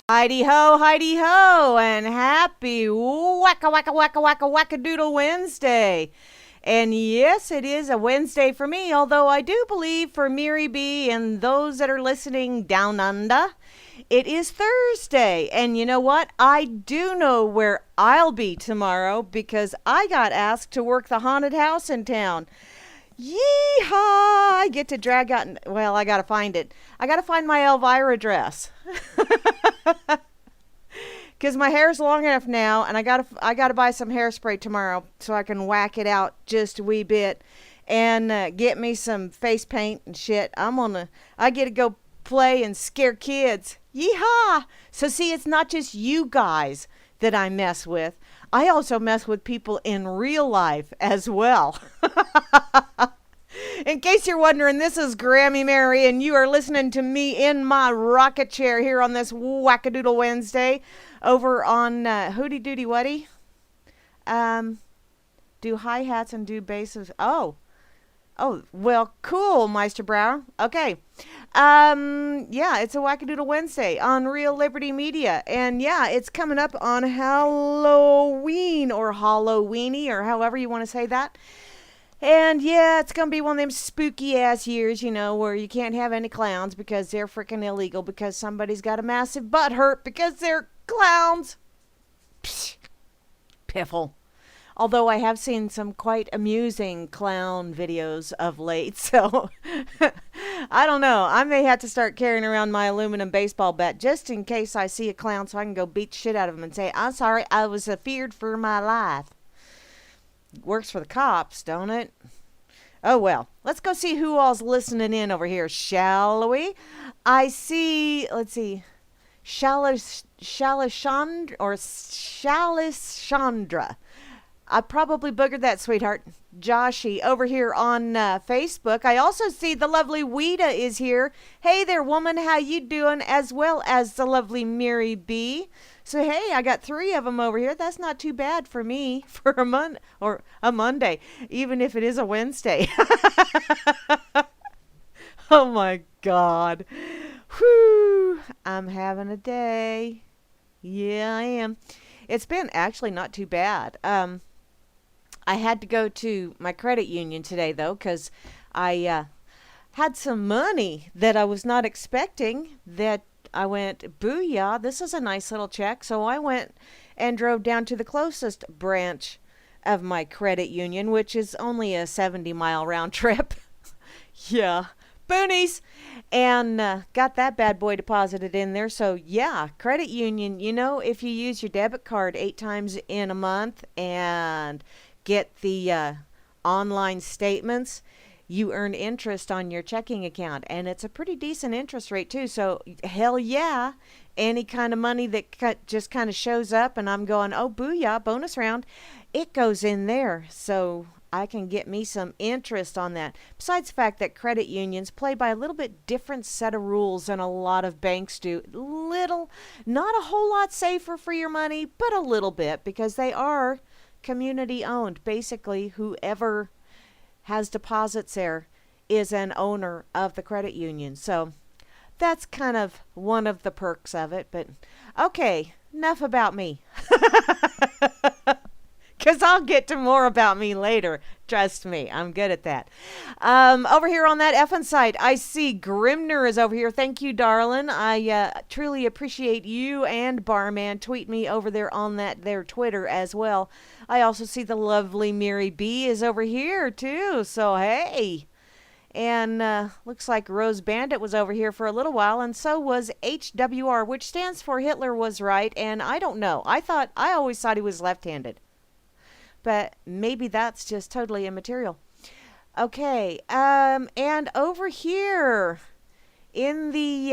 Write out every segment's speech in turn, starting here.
Heidi ho, and happy whack-a-doodle Wednesday. And yes, it is a Wednesday for me, although I do believe for Mary B and those that are listening down under, it is Thursday. And you know what? I do know where I'll be tomorrow because I got asked to work the haunted house in town. Yeehaw! I get to drag out, well, I gotta find it. I gotta find my Elvira dress. Because my hair's long enough now, and I gotta buy some hairspray tomorrow so I can whack it out just a wee bit, and get me some face paint and shit. I get to go play and scare kids. Yeehaw! So see, it's not just you guys that I mess with. I also mess with people in real life as well. In case you're wondering, this is Grammy Mary, and you are listening to me in my rocket chair here on this Whack-A-Doodle Wednesday over on Hootie Doody Wuddy. Do hi-hats and do basses. Oh, well, cool, Meisterbrow. Okay. Yeah, it's a Whack-A-Doodle Wednesday on Real Liberty Media. And yeah, it's coming up on Halloween or Halloweeny or however you want to say that. And yeah, it's going to be one of them spooky ass years, where you can't have any clowns because they're freaking illegal because somebody's got a massive butt hurt because they're clowns. Psh, piffle. Although I have seen some quite amusing clown videos of late, so I don't know. I may have to start carrying around my aluminum baseball bat just in case I see a clown so I can go beat the shit out of him and say, I'm sorry, I was feared for my life. Works for the cops, don't it? Oh, well. Let's go see who all's listening in over here, shall we? I see, let's see, Shalashandra or Shalishandra. I probably boogered that, sweetheart. Joshy over here on Facebook. I also see the lovely Weeda is here. Hey there, woman. How you doing? As well as the lovely Mary B. So, hey, I got 3 of them over here. That's not too bad for me for a Monday, even if it is a Wednesday. Oh, my God. Whew. I'm having a day. Yeah, I am. It's been actually not too bad. I had to go to my credit union today, though, because I had some money that I was not expecting that I went, booyah, this is a nice little check. So I went and drove down to the closest branch of my credit union, which is only a 70-mile round trip. Yeah, boonies. And got that bad boy deposited in there. So, yeah, credit union, if you use your debit card 8 times in a month and get the online statements, you earn interest on your checking account, and it's a pretty decent interest rate too. So hell yeah, any kind of money that just kind of shows up and I'm going, oh booyah, bonus round, it goes in there, so I can get me some interest on that. Besides the fact that credit unions play by a little bit different set of rules than a lot of banks do. Not a whole lot safer for your money, but a little bit, because they are community owned. Basically, whoever has deposits there is an owner of the credit union. So that's kind of one of the perks of it. But okay, enough about me. Because I'll get to more about me later. Trust me, I'm good at that. Over here on that effing site, I see Grimner is over here. Thank you, darling. I truly appreciate you and Barman. Tweet me over there on their Twitter as well. I also see the lovely Mary B is over here, too. So, hey. And looks like Rose Bandit was over here for a little while, and so was HWR, which stands for Hitler was right. And I don't know. I always thought he was left-handed. But maybe that's just totally immaterial. Okay, and over here in the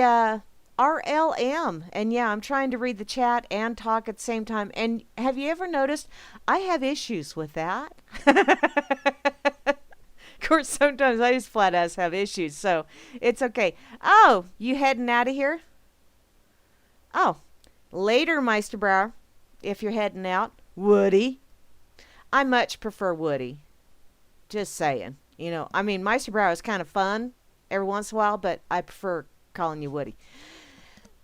RLM, and yeah, I'm trying to read the chat and talk at the same time. And have you ever noticed I have issues with that? Of course, sometimes I just flat ass have issues, so it's okay. Oh, you heading out of here? Oh, later, Meisterbrower, if you're heading out. Woody. I much prefer Woody. Just saying. Meisterbrow is kind of fun every once in a while, but I prefer calling you Woody.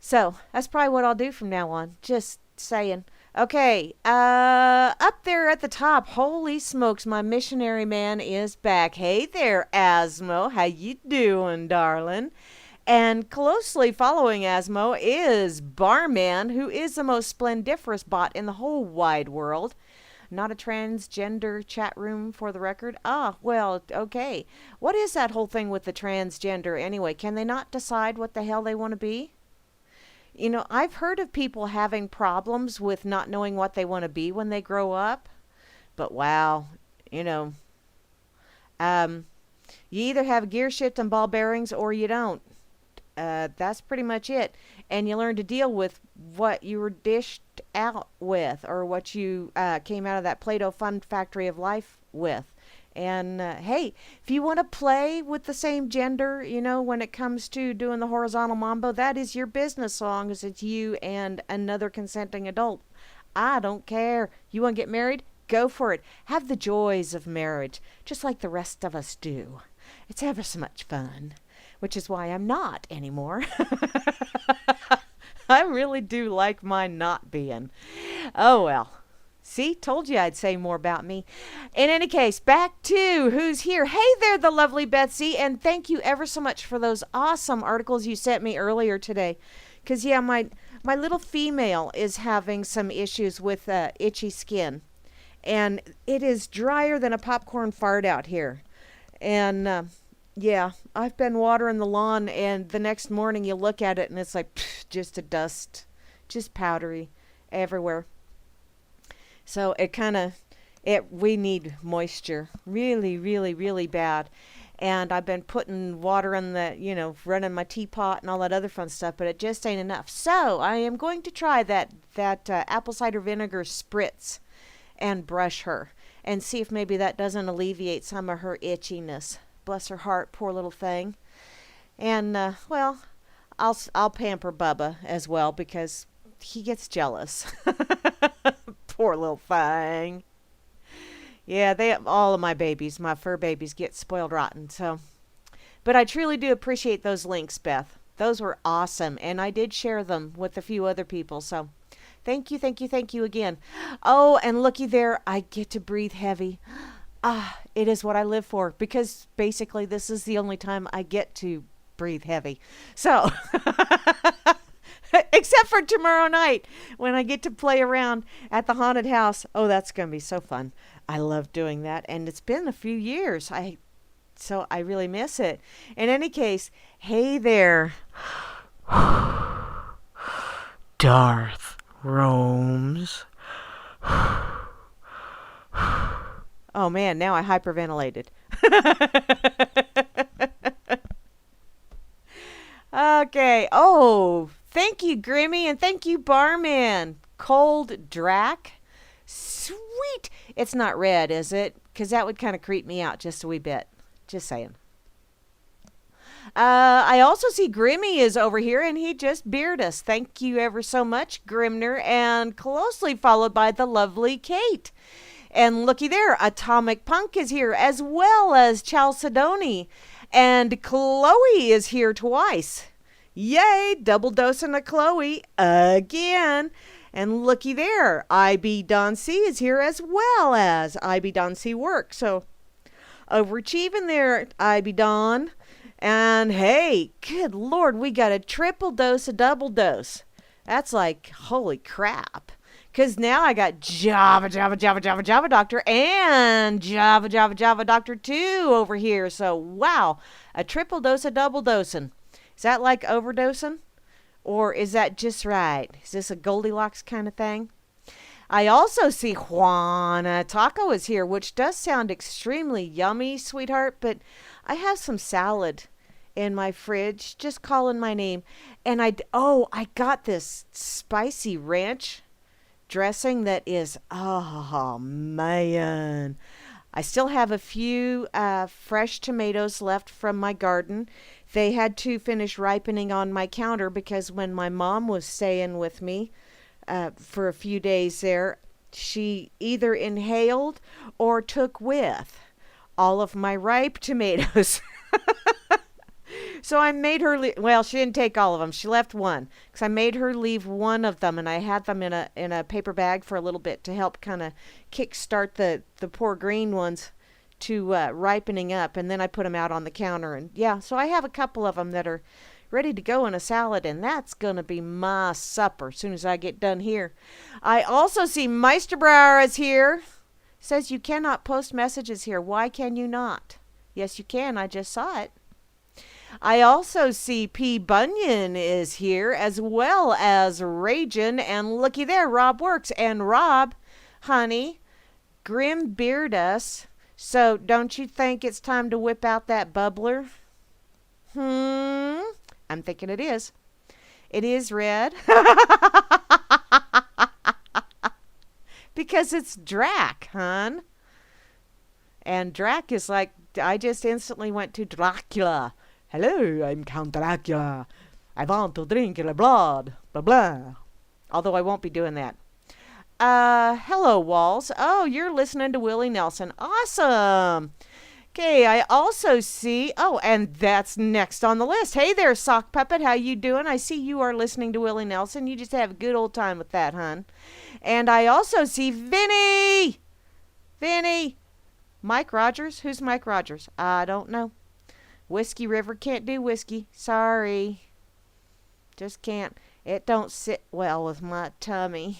So that's probably what I'll do from now on. Just saying. Okay, up there at the top, holy smokes, my missionary man is back. Hey there, Asmo. How you doing, darling? And closely following Asmo is Barman, who is the most splendiferous bot in the whole wide world. Not a transgender chat room for the record. Ah, well, okay. What is that whole thing with the transgender anyway? Can they not decide what the hell they want to be? You know, I've heard of people having problems with not knowing what they want to be when they grow up. But wow, you know, um, you either have a gear shift and ball bearings or you don't. That's pretty much it. And you learn to deal with what you were dished out with, or what you came out of that Play-Doh fun factory of life with. And hey, if you want to play with the same gender, you know, when it comes to doing the horizontal mambo, that is your business as long as it's you and another consenting adult. I don't care. You want to get married? Go for it. Have the joys of marriage, just like the rest of us do. It's ever so much fun, which is why I'm not anymore. I really do like my not being. Oh well. See, told you I'd say more about me. In any case, back to who's here. Hey there, the lovely Betsy, and thank you ever so much for those awesome articles you sent me earlier today. Because, yeah, my little female is having some issues with itchy skin. And it is drier than a popcorn fart out here. And, yeah, I've been watering the lawn, and the next morning you look at it, and it's like just a dust, just powdery everywhere. So we need moisture really, really, really bad. And I've been putting water in running my teapot and all that other fun stuff, but it just ain't enough. So I am going to try that apple cider vinegar spritz and brush her and see if maybe that doesn't alleviate some of her itchiness. Bless her heart, poor little thing. And, well, I'll pamper Bubba as well because he gets jealous. Poor little thing. Yeah, all of my babies, my fur babies, get spoiled rotten. So, but I truly do appreciate those links, Beth. Those were awesome, and I did share them with a few other people. So, thank you, thank you, thank you again. Oh, and looky there, I get to breathe heavy. Ah, it is what I live for because basically this is the only time I get to breathe heavy. So. Except for tomorrow night when I get to play around at the haunted house. Oh, that's going to be so fun. I love doing that. And it's been a few years. So I really miss it. In any case, hey there. Darth roams. Oh man, now I hyperventilated. Okay. Oh, thank you, Grammy, and thank you, Barman. Cold Drac. Sweet. It's not red, is it? Because that would kind of creep me out just a wee bit. Just saying. I also see Grimmy is over here, and he just beered us. Thank you ever so much, Grimner, and closely followed by the lovely Kate. And looky there, Atomic Punk is here, as well as Chalcedony. And Chloe is here twice. Yay, double dosing of Chloe again. And looky there, IB Don C is here as well as IB Don C Work. So overachieving there, IB Don. And hey, good Lord, we got a triple dose, a double dose. That's like, holy crap. Because now I got Java Doctor and Java Doctor 2 over here. So, wow, a triple dose, a double dosing. Is that like overdosing? Or is that just right? Is this a Goldilocks kind of thing? I also see Juana Taco is here, which does sound extremely yummy, sweetheart. But I have some salad in my fridge, just calling my name. And I got this spicy ranch dressing that is, oh man. I still have a few fresh tomatoes left from my garden. They had to finish ripening on my counter because when my mom was staying with me for a few days there, she either inhaled or took with all of my ripe tomatoes. So I made her well, she didn't take all of them. She left one because I made her leave one of them, and I had them in a paper bag for a little bit to help kind of kickstart the poor green ones to ripening up, and then I put them out on the counter. And yeah, so I have a couple of them that are ready to go in a salad, and that's gonna be my supper as soon as I get done here. I also see Meisterbrower is here. Says you cannot post messages here. Why can you not? Yes, you can. I just saw it. I also see P. Bunyan is here, as well as Ragin, and looky there, Rob Works. And Rob, honey, Grim beard us. So don't you think it's time to whip out that bubbler? I'm thinking it is. It is red. Because it's Drac, hon. And Drac is like, I just instantly went to Dracula. Hello, I'm Count Dracula. I want to drink your blood. Blah, blah. Although I won't be doing that. Hello, Walls. Oh, you're listening to Willie Nelson. Awesome. Okay, I also see, oh, and that's next on the list. Hey there, Sock Puppet, how you doing? I see you are listening to Willie Nelson. You just have a good old time with that, hon. And I also see Vinny. Vinny. Mike Rogers? Who's Mike Rogers? I don't know. Whiskey River can't do whiskey. Sorry. Just can't. It don't sit well with my tummy.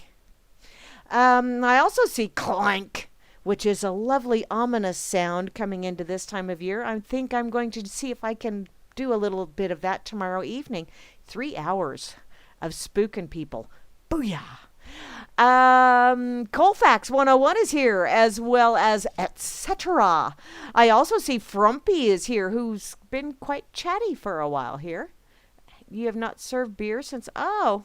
I also see clank, which is a lovely ominous sound coming into this time of year. I think I'm going to see if I can do a little bit of that tomorrow evening. 3 hours of spooking people. Booyah! Colfax 101 is here, as well as etc. I also see Frumpy is here, who's been quite chatty for a while here. You have not served beer since... Oh,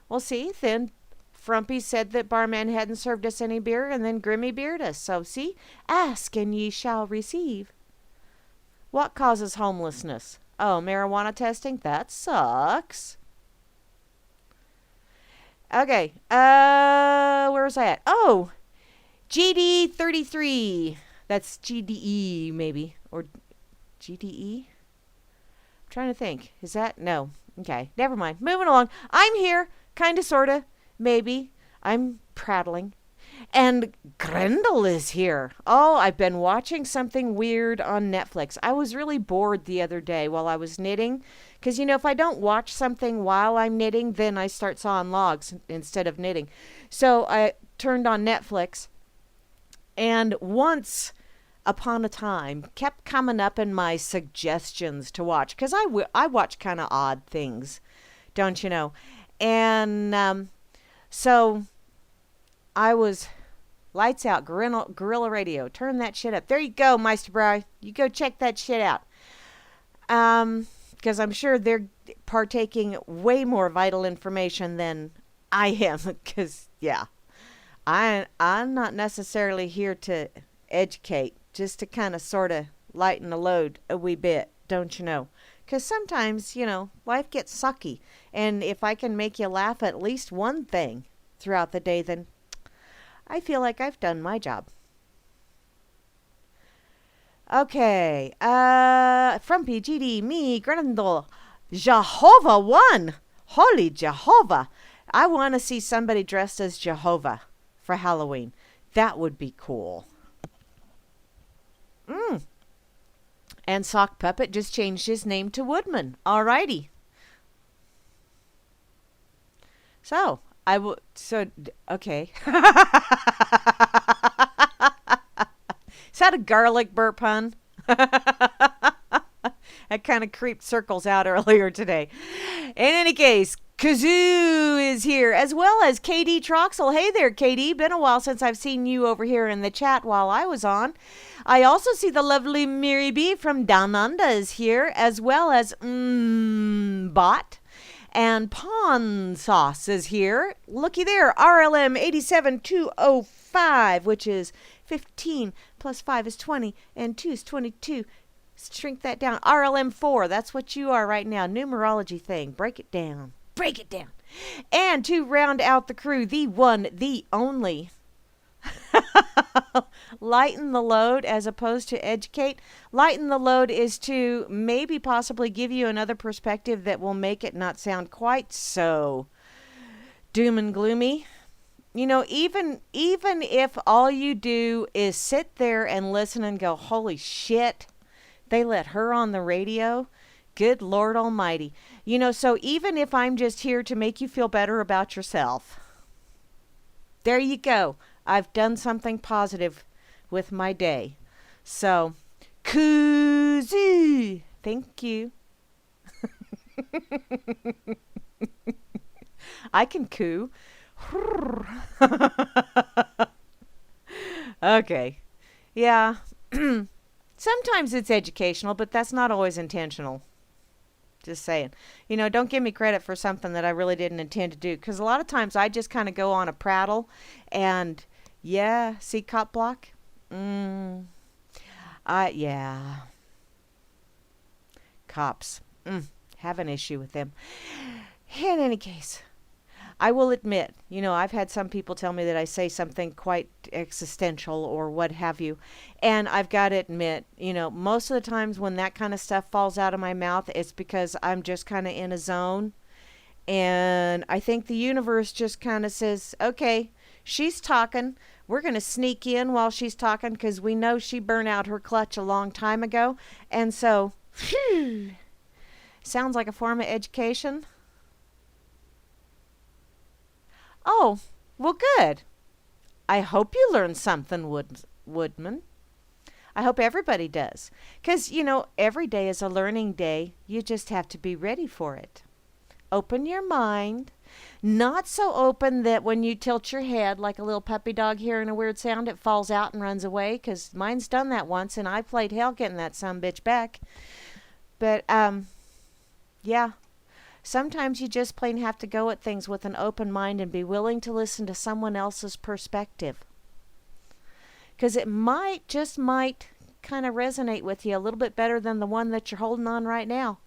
well, see, then... Frumpy said that barman hadn't served us any beer, and then Grimmy beered us. So, see? Ask, and ye shall receive. What causes homelessness? Oh, marijuana testing? That sucks. Okay. Where was I at? Oh, GD33. That's GDE, maybe. Or GDE? I'm trying to think. Is that? No. Okay. Never mind. Moving along. I'm here. Kinda, sorta. Maybe. I'm prattling. And Grendel is here. Oh, I've been watching something weird on Netflix. I was really bored the other day while I was knitting. Because, you know, if I don't watch something while I'm knitting, then I start sawing logs instead of knitting. So I turned on Netflix. And once upon a time kept coming up in my suggestions to watch. Because I watch kind of odd things. Don't you know? And... So, I was lights out, Gorilla Radio. Turn that shit up. There you go, Meisterbrow. You go check that shit out. Because I'm sure they're partaking way more vital information than I am. Because, yeah, I'm not necessarily here to educate, just to kind of sort of lighten the load a wee bit, don't you know? Because sometimes, you know, life gets sucky. And if I can make you laugh at least one thing throughout the day, then I feel like I've done my job. Okay. From PGD, me, Grendel, Jehovah won. Holy Jehovah. I want to see somebody dressed as Jehovah for Halloween. That would be cool. And Sock Puppet just changed his name to Woodman. Alrighty. So, okay. Is that a garlic burp, hun? That kind of creeped circles out earlier today. In any case, Kazoo is here, as well as KD Troxel. Hey there, KD. Been a while since I've seen you over here in the chat while I was on. I also see the lovely Miri B from Down Under is here, as well as Bot. And Pawn Sauce is here. Looky there, RLM 87205, which is 15 plus 5 is 20, and 2 is 22. Shrink that down. RLM 4, that's what you are right now. Numerology thing. Break it down. Break it down. And to round out the crew, the one, the only. Lighten the load as opposed to educate. Lighten the load is to maybe possibly give you another perspective that will make it not sound quite so doom and gloomy. Even if all you do is sit there and listen and go, holy shit, they let her on the radio. Good Lord Almighty. So even if I'm just here to make you feel better about yourself, there you go. I've done something positive with my day. So, koozie. Thank you. I can coo. Okay. Yeah. Sometimes it's educational, but that's not always intentional. Just saying. Don't give me credit for something that I really didn't intend to do. Because a lot of times I just kind of go on a prattle. And, yeah, see cop block? Yeah. Cops. Have an issue with them. In any case, I will admit, I've had some people tell me that I say something quite existential or what have you. And I've got to admit, most of the times when that kind of stuff falls out of my mouth, it's because I'm just kind of in a zone. And I think the universe just kind of says, okay, she's talking. We're going to sneak in while she's talking because we know she burned out her clutch a long time ago. And so, phew, sounds like a form of education. Oh, well, good. I hope you learned something, Woodman. I hope everybody does. Because, every day is a learning day. You just have to be ready for it. Open your mind. Not so open that when you tilt your head like a little puppy dog hearing a weird sound, it falls out and runs away. Because mine's done that once, and I played hell getting that sumbitch back. But, yeah. Sometimes you just plain have to go at things with an open mind and be willing to listen to someone else's perspective. Because it might kind of resonate with you a little bit better than the one that you're holding on right now.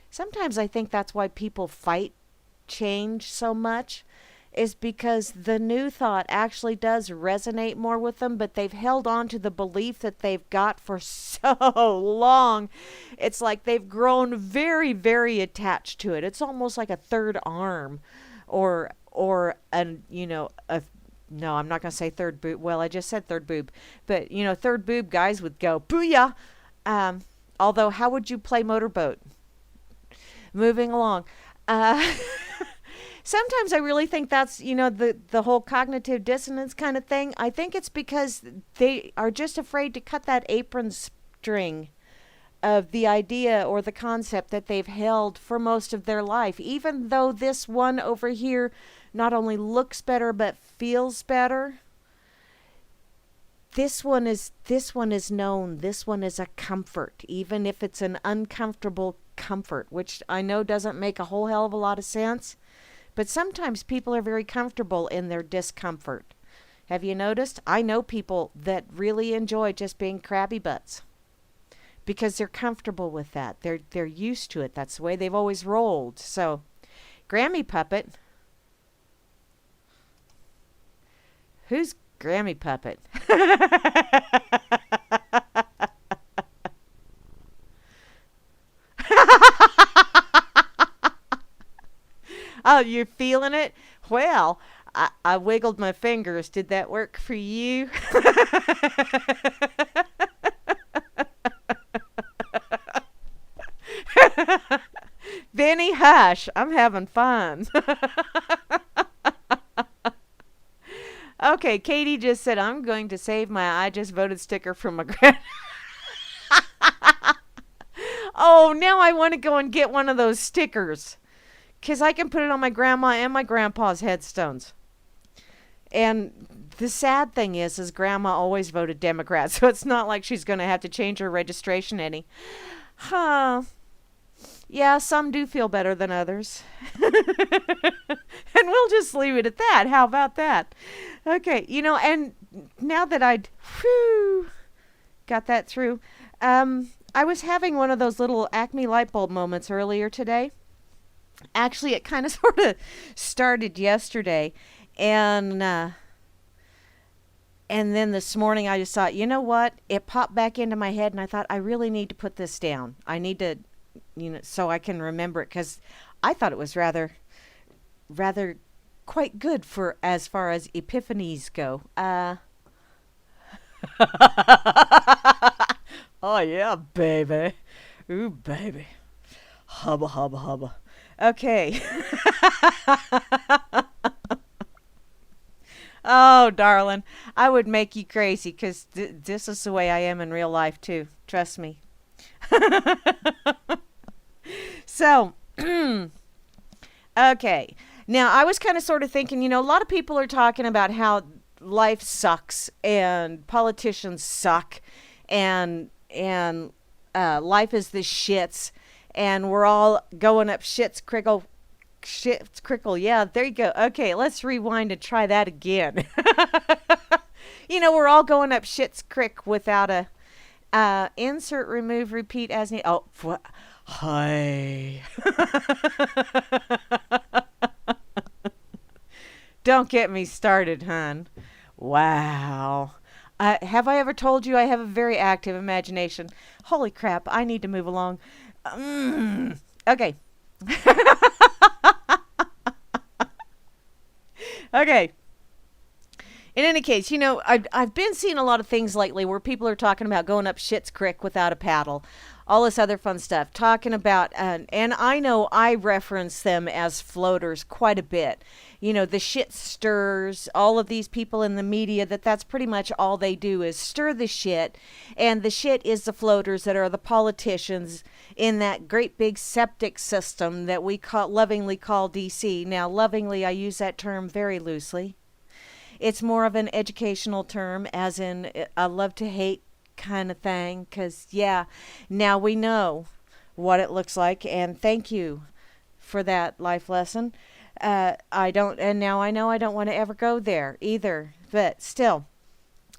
Sometimes I think that's why people fight change so much, is because the new thought actually does resonate more with them, but they've held on to the belief that they've got for so long. It's like they've grown very, very attached to it. It's almost like a third arm or no, I'm not going to say third boob. Well, I just said third boob, but third boob guys would go, booyah. Although, how would you play motorboat? Moving along. Sometimes I really think that's, the whole cognitive dissonance kind of thing. I think it's because they are just afraid to cut that apron string of the idea or the concept that they've held for most of their life. Even though this one over here not only looks better but feels better. This one is known. This one is a comfort, even if it's an uncomfortable comfort, which I know doesn't make a whole hell of a lot of sense. But sometimes people are very comfortable in their discomfort. Have you noticed? I know people that really enjoy just being crabby butts because they're comfortable with that. They're used to it. That's the way they've always rolled. So, Grammy puppet. Who's Grammy puppet? Oh, you're feeling it? Well, I wiggled my fingers. Did that work for you? Benny, hush. I'm having fun. Okay, Katie just said, I'm going to save my I just voted sticker from my grand. Oh, now I want to go and get one of those stickers. Because I can put it on my grandma and my grandpa's headstones. And the sad thing is grandma always voted Democrat, so it's not like she's going to have to change her registration any. Huh. Yeah, some do feel better than others. And we'll just leave it at that. How about that? Okay, and now that I'd got that through, I was having one of those little Acme light bulb moments earlier today. Actually, it kind of sort of started yesterday, and And then this morning I just thought, you know what? It popped back into my head and I thought, I really need to put this down. I need to, so I can remember it because I thought it was rather quite good for as far as epiphanies go. Oh yeah, baby. Ooh, baby. Hubba, hubba, hubba. Okay. Oh, darling, I would make you crazy because this is the way I am in real life, too. Trust me. So, okay. Now, I was kind of sort of thinking, a lot of people are talking about how life sucks and politicians suck and life is the shits and we're all going up shit's crickle. Yeah, there you go. Okay, let's rewind and try that again. We're all going up shit's crick without a insert, remove, repeat as need. Oh, hi. Don't get me started, hon. Wow. Have I ever told you I have a very active imagination? Holy crap, I need to move along. Okay. Okay. In any case, I've been seeing a lot of things lately where people are talking about going up shit's creek without a paddle, all this other fun stuff, talking about, and I know I reference them as floaters quite a bit. The shit stirs, all of these people in the media, that's pretty much all they do is stir the shit, and the shit is the floaters that are the politicians in that great big septic system that we lovingly call DC. Now, lovingly, I use that term very loosely. It's more of an educational term, as in a love to hate kind of thing, because, yeah, now we know what it looks like, and thank you for that life lesson. Now I know I don't want to ever go there either, but still.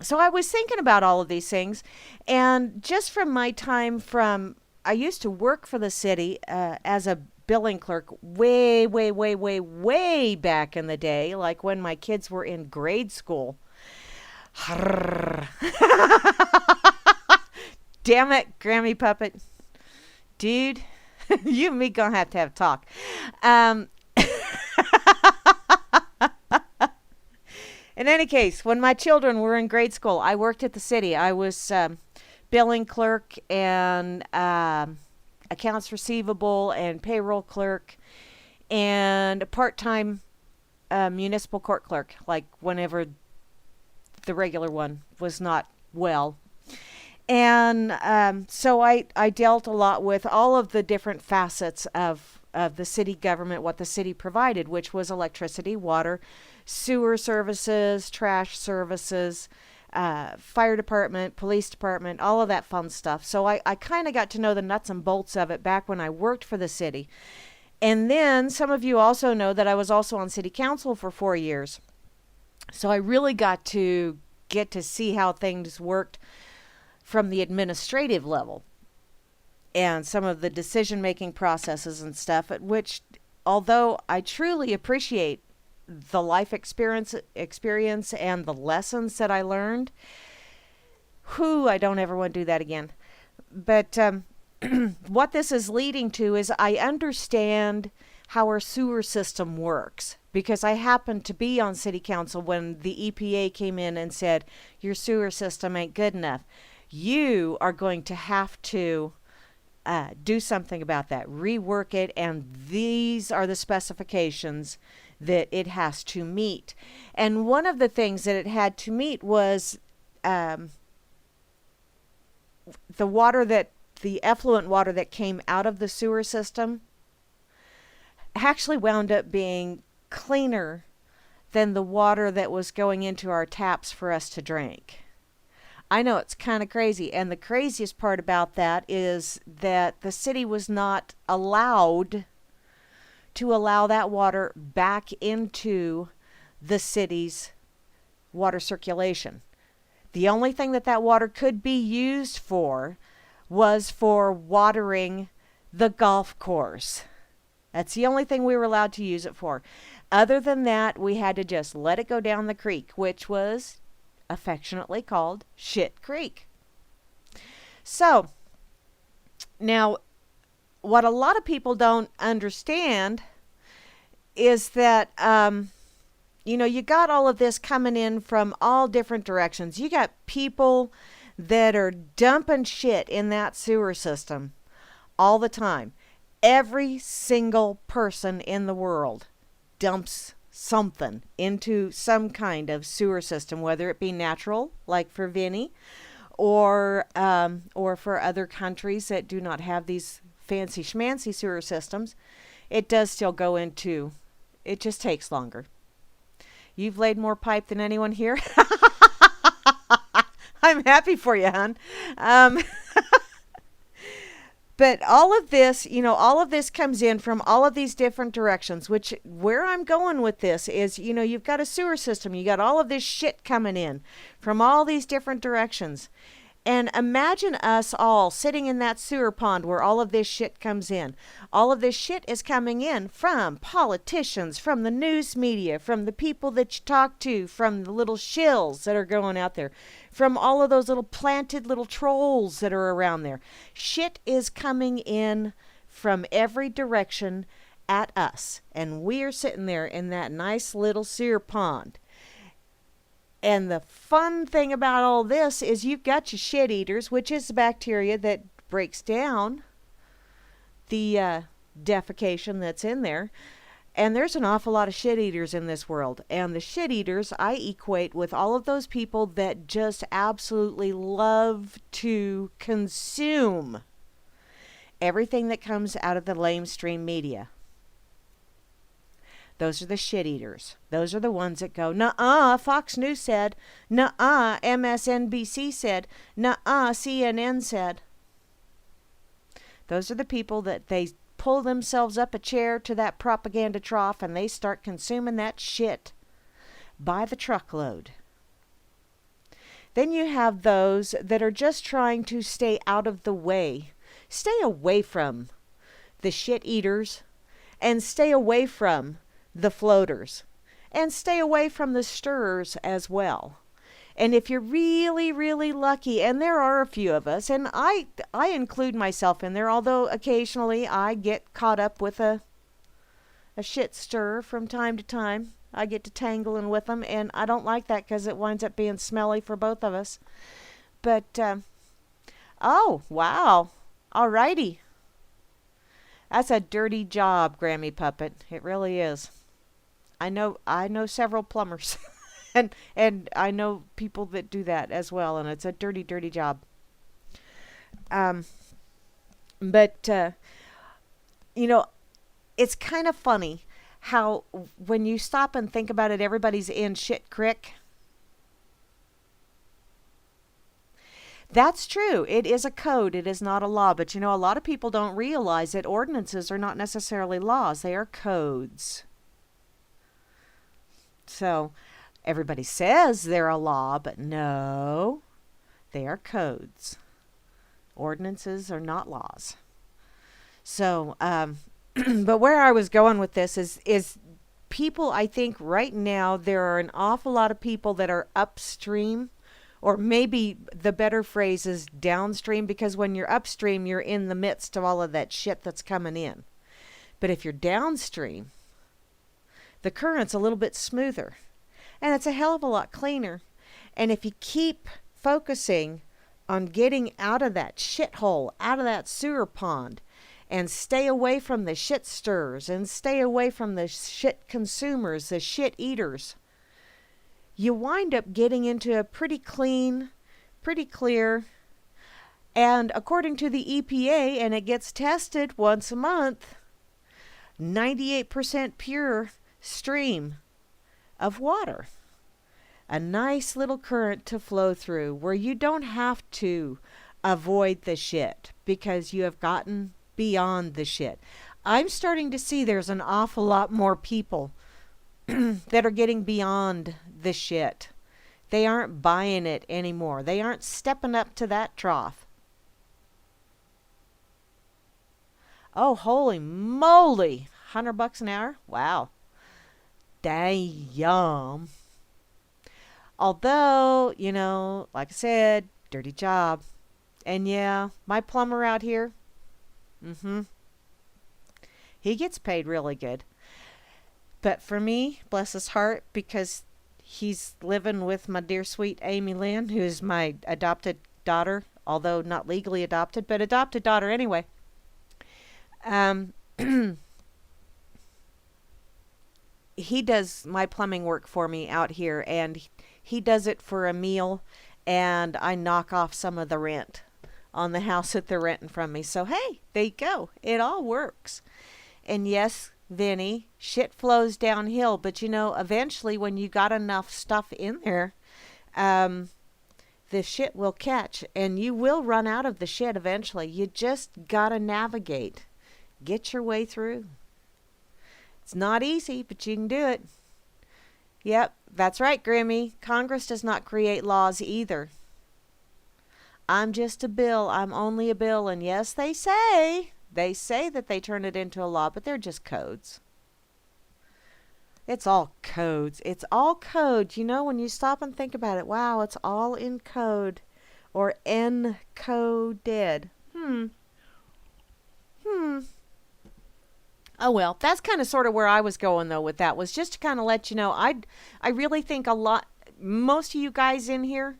So I was thinking about all of these things, and just from my time I used to work for the city as a billing clerk way, way, way, way, way back in the day, like when my kids were in grade school. Damn it, Grammy puppet. Dude, you and me gonna have to have a talk. In any case, when my children were in grade school, I worked at the city. I was billing clerk and accounts receivable and payroll clerk and a part-time municipal court clerk, like whenever the regular one was not well. And so I dealt a lot with all of the different facets of the city government, what the city provided, which was electricity, water, sewer services, trash services, fire department, police department, all of that fun stuff. So I kind of got to know the nuts and bolts of it back when I worked for the city. And then some of you also know that I was also on city council for 4 years. So I really got to see how things worked from the administrative level and some of the decision-making processes and stuff, at which, although I truly appreciate the life experience and the lessons that I learned, I don't ever want to do that again. But what this is leading to is I understand how our sewer system works, because I happened to be on city council when the EPA came in and said, your sewer system ain't good enough. You are going to have to do something about that, rework it, and these are the specifications that it has to meet. And one of the things that it had to meet was the effluent water that came out of the sewer system actually wound up being cleaner than the water that was going into our taps for us to drink. I know it's kind of crazy, and the craziest part about that is that the city was not allowed to allow that water back into the city's water circulation. The only thing that water could be used for was for watering the golf course. That's the only thing we were allowed to use it for. Other than that, we had to just let it go down the creek, which was affectionately called Shit Creek. So, now, what a lot of people don't understand is that, you got all of this coming in from all different directions. You got people that are dumping shit in that sewer system all the time. Every single person in the world dumps something into some kind of sewer system, whether it be natural, like for Vinny, or for other countries that do not have these fancy schmancy sewer systems. It does still go into. It just takes longer. You've laid more pipe than anyone here. I'm happy for you, hon. But all of this, all of this comes in from all of these different directions, which where I'm going with this is, you've got a sewer system. You got all of this shit coming in from all these different directions. And imagine us all sitting in that sewer pond where all of this shit comes in. All of this shit is coming in from politicians, from the news media, from the people that you talk to, from the little shills that are going out there, from all of those little planted little trolls that are around there. Shit is coming in from every direction at us. And we are sitting there in that nice little sewer pond. And the fun thing about all this is you've got your shit eaters, which is the bacteria that breaks down the defecation that's in there. And there's an awful lot of shit eaters in this world. And the shit eaters I equate with all of those people that just absolutely love to consume everything that comes out of the lamestream media. Those are the shit eaters. Those are the ones that go, nuh-uh, Fox News said, nuh-uh, MSNBC said, nuh-uh, CNN said. Those are the people that they pull themselves up a chair to that propaganda trough and they start consuming that shit by the truckload. Then you have those that are just trying to stay out of the way. Stay away from the shit eaters and stay away from the floaters, and stay away from the stirrers as well. And if you're really, really lucky, and there are a few of us, and I include myself in there, although occasionally I get caught up with a shit stirrer from time to time. I get to tangling with them, and I don't like that because it winds up being smelly for both of us. But, oh, wow. Alrighty. That's a dirty job, Grammy Puppet. It really is. I know several plumbers and I know people that do that as well, and it's a dirty, dirty job. But it's kind of funny how when you stop and think about it, everybody's in shit crick. That's true. It is a code. It is not a law. But a lot of people don't realize that ordinances are not necessarily laws. They are codes. So everybody says they're a law, but no, they are codes. Ordinances are not laws. So, but where I was going with this is people, I think right now there are an awful lot of people that are upstream, or maybe the better phrase is downstream, because when you're upstream, you're in the midst of all of that shit that's coming in. But if you're downstream, the current's a little bit smoother, and it's a hell of a lot cleaner. And if you keep focusing on getting out of that shithole, out of that sewer pond, and stay away from the shit stirrers, and stay away from the shit consumers, the shit eaters, you wind up getting into a pretty clean, pretty clear, and according to the EPA, and it gets tested once a month, 98% pure stream of water. A nice little current to flow through where you don't have to avoid the shit because you have gotten beyond the shit. I'm starting to see there's an awful lot more people that are getting beyond the shit. They aren't buying it anymore. They aren't stepping up to that trough. Oh, holy moly. $100 an hour? Wow. Damn. Although, like I said, dirty job. And yeah, my plumber out here, mm-hmm, he gets paid really good. But for me, bless his heart, because he's living with my dear sweet Amy Lynn, who's my adopted daughter, although not legally adopted, but adopted daughter anyway. Um, he does my plumbing work for me out here, and he does it for a meal, and I knock off some of the rent on the house that they're renting from me. So hey, there you go. It all works. And yes, Vinny, shit flows downhill, but eventually when you got enough stuff in there, the shit will catch, and you will run out of the shit eventually. You just gotta navigate. Get your way through. It's not easy, but you can do it. Yep, that's right, Grammy. Congress does not create laws either. I'm just a bill. I'm only a bill. And yes, they say that they turn it into a law, but they're just codes. It's all codes. It's all code. When you stop and think about it, wow, it's all in code or encoded. Oh well, that's kind of sort of where I was going though with that, was just to kind of let you know, I really think most of you guys in here,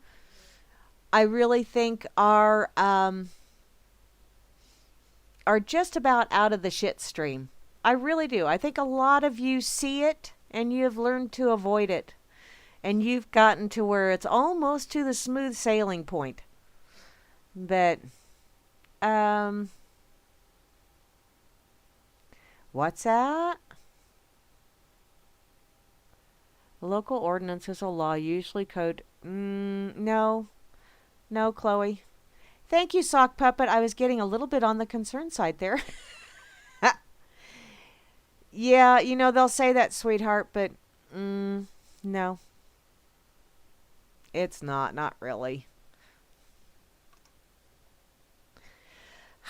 I really think are just about out of the shit stream. I really do. I think a lot of you see it and you have learned to avoid it. And you've gotten to where it's almost to the smooth sailing point. But, what's that? Local ordinance is a law, usually code. No, Chloe. Thank you, Sock Puppet. I was getting a little bit on the concern side there. Yeah, they'll say that, sweetheart, but no. It's not really.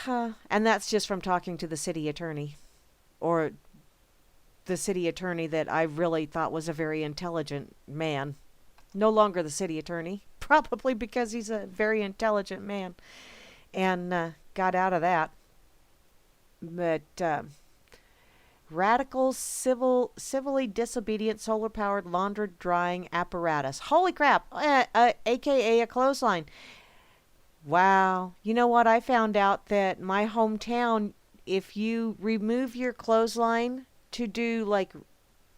And that's just from talking to the city attorney. Or the city attorney that I really thought was a very intelligent man. No longer the city attorney. Probably because he's a very intelligent man. And got out of that. But radical civilly disobedient solar-powered laundry drying apparatus. Holy crap! AKA a clothesline. Wow. You know what? I found out that my hometown, if you remove your clothesline to do like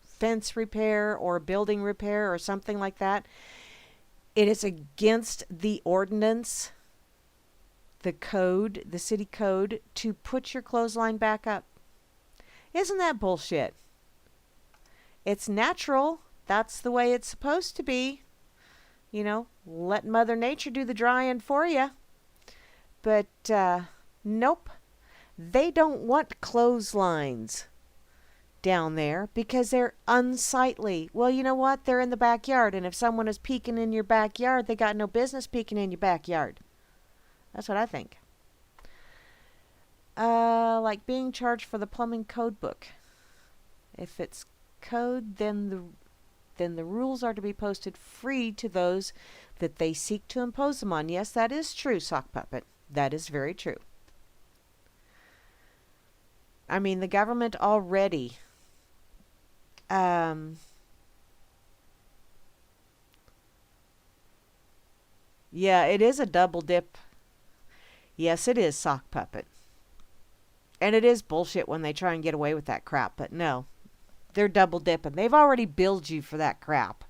fence repair or building repair or something like that, it is against the ordinance, the code, the city code, to put your clothesline back up. Isn't that bullshit? It's natural. That's the way it's supposed to be. Let Mother Nature do the drying for you. But, nope. They don't want clotheslines down there because they're unsightly. Well, you know what? They're in the backyard. And if someone is peeking in your backyard, they got no business peeking in your backyard. That's what I think. Like being charged for the plumbing code book. If it's code, then the rules are to be posted free to those that they seek to impose them on. Yes, that is true, Sock Puppet. That is very true. I mean, the government already yeah, it is a double dip. Yes, it is, Sock Puppet. And it is bullshit when they try and get away with that crap, but no. They're double dipping. They've already billed you for that crap.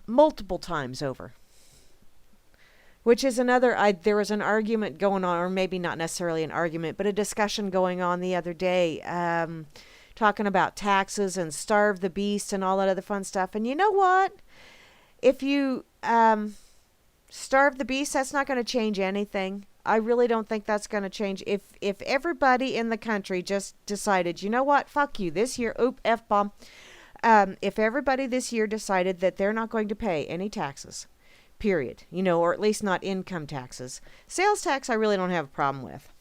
Multiple times over. Which is another, there was an argument going on, or maybe not necessarily an argument, but a discussion going on the other day, talking about taxes and starve the beast and all that other fun stuff. And you know what? If you starve the beast, that's not going to change anything. I really don't think that's going to change. If everybody in the country just decided, you know what, fuck you, this year, F-bomb. If everybody this year decided that they're not going to pay any taxes, period, or at least not income taxes. Sales tax, I really don't have a problem with.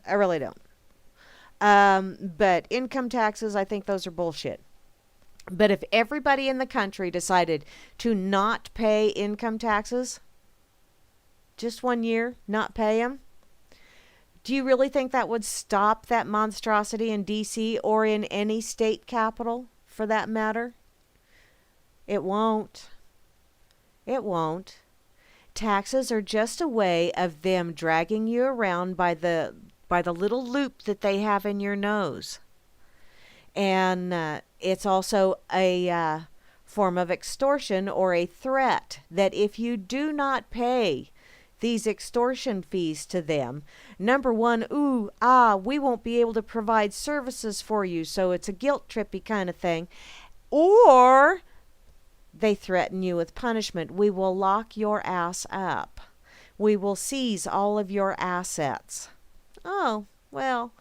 I really don't. But income taxes, I think those are bullshit. But if everybody in the country decided to not pay income taxes, just 1 year, not pay them, do you really think that would stop that monstrosity in D.C. or in any state capital for that matter? It won't. It won't. Taxes are just a way of them dragging you around by the little loop that they have in your nose. And it's also a form of extortion or a threat that if you do not pay these extortion fees to them, number one, we won't be able to provide services for you, so it's a guilt trippy kind of thing. Or they threaten you with punishment. We will lock your ass up. We will seize all of your assets. Oh, well,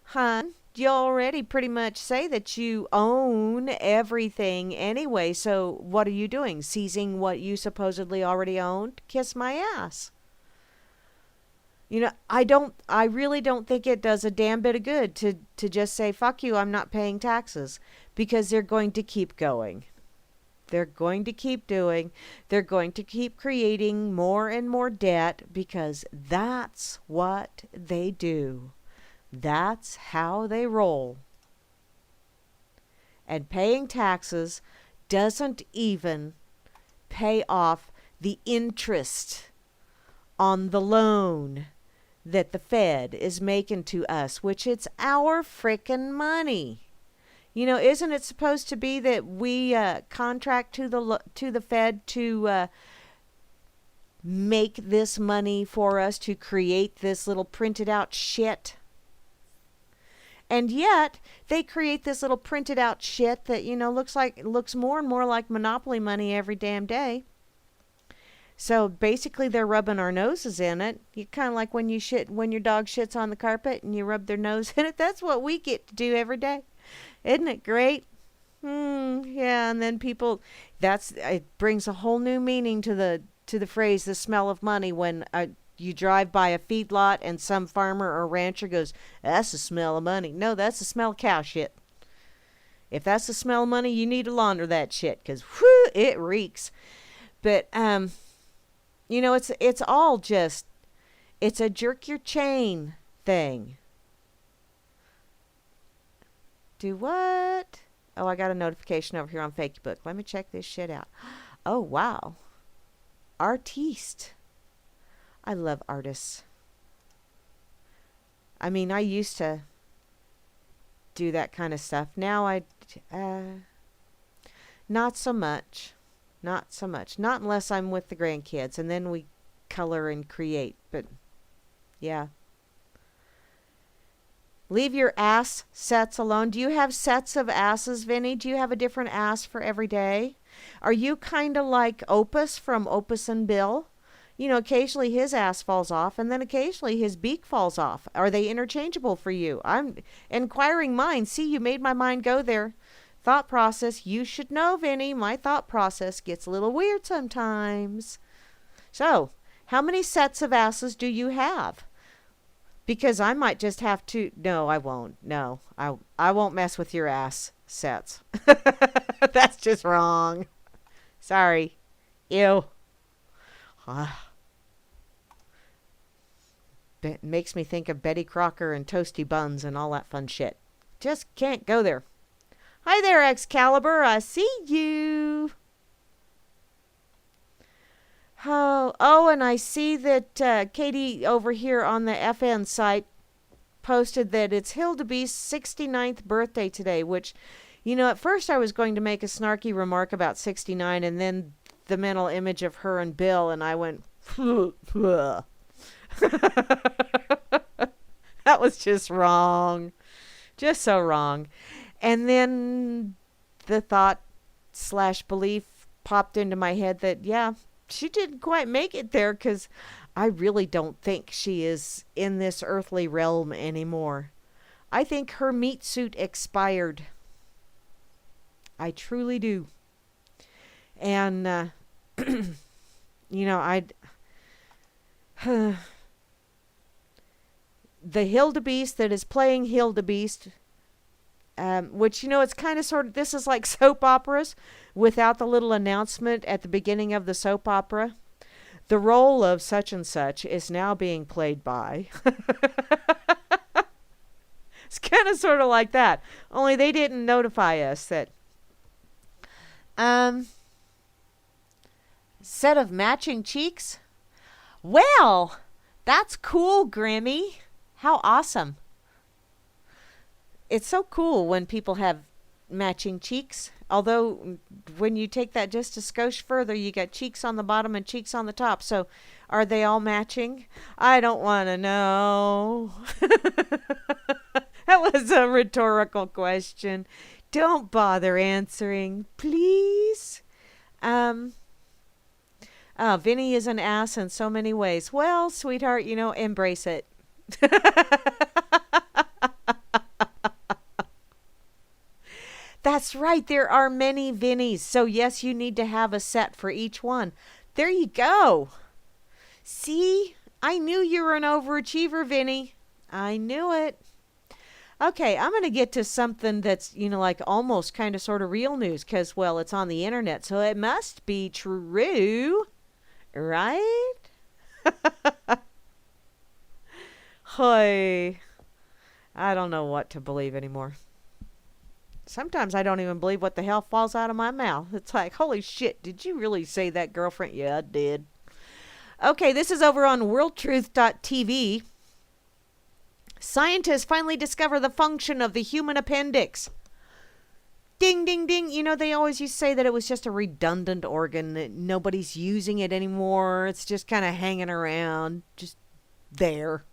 hon, you already pretty much say that you own everything anyway, so what are you doing? Seizing what you supposedly already owned? Kiss my ass. I really don't think it does a damn bit of good to just say, fuck you, I'm not paying taxes, because they're going to keep going. They're going to keep doing, they're going to keep creating more and more debt because that's what they do. That's how they roll. And paying taxes doesn't even pay off the interest on the loan that the Fed is making to us, which it's our frickin' money. Isn't it supposed to be that we contract to the Fed to make this money for us, to create this little printed out shit? And yet they create this little printed out shit that looks more and more like monopoly money every damn day. So basically they're rubbing our noses in it. You kind of like when your dog shits on the carpet and you rub their nose in it. That's what we get to do every day. Isn't it great? Yeah, and then it brings a whole new meaning to the phrase, the smell of money, when you drive by a feedlot and some farmer or rancher goes, that's the smell of money. No, that's the smell of cow shit. If that's the smell of money, you need to launder that shit, because it reeks. But it's all just, it's a jerk your chain thing. Do what? Oh, I got a notification over here on Facebook. Let me check this shit out. Oh, wow. Artiste. I love artists. I mean, I used to do that kind of stuff. Now not so much. Not so much. Not unless I'm with the grandkids, and then we color and create. But, yeah. Leave your ass sets alone. Do you have sets of asses, Vinny? Do you have a different ass for every day? Are you kind of like Opus from Opus and Bill? Occasionally his ass falls off, and then occasionally his beak falls off. Are they interchangeable for you? I'm inquiring minds. See, you made my mind go there. Thought process. You should know, Vinny. My thought process gets a little weird sometimes. So, how many sets of asses do you have? Because I might just have to... No, I won't. No, I won't mess with your ass sets. That's just wrong. Sorry. Ew. It makes me think of Betty Crocker and toasty buns and all that fun shit. Just can't go there. Hi there, Excalibur. I see you. Oh, and I see that Katie over here on the FN site posted that it's Hildebeest's 69th birthday today, which, at first I was going to make a snarky remark about 69 and then the mental image of her and Bill, and I went, that was just wrong. Just so wrong. And then the thought/belief popped into my head that, yeah, she didn't quite make it there, because I really don't think she is in this earthly realm anymore. I think her meat suit expired. I truly do. And, I'd... the Hildebeest that is playing Hildebeest which, it's kind of sort of, this is like soap operas without the little announcement at the beginning of the soap opera. The role of such and such is now being played by. It's kind of sort of like that. Only they didn't notify us that. Set of matching cheeks? Well, that's cool, Grammy. How awesome. It's so cool when people have matching cheeks. Although, when you take that just a skosh further, you got cheeks on the bottom and cheeks on the top. So, are they all matching? I don't want to know. That was a rhetorical question. Don't bother answering, please. Vinny is an ass in so many ways. Well, sweetheart, embrace it. That's right. There are many Vinnies. So, yes, you need to have a set for each one. There you go. See? I knew you were an overachiever, Vinny. I knew it. Okay, I'm going to get to something that's, like almost kind of sort of real news because, well, it's on the internet. So, it must be true. Right? Hoy. I don't know what to believe anymore. Sometimes I don't even believe what the hell falls out of my mouth. It's like, holy shit, did you really say that, girlfriend? Yeah, I did. Okay, this is over on worldtruth.tv. Scientists finally discover the function of the human appendix. Ding, ding, ding. They always used to say that it was just a redundant organ, that nobody's using it anymore. It's just kind of hanging around, just there.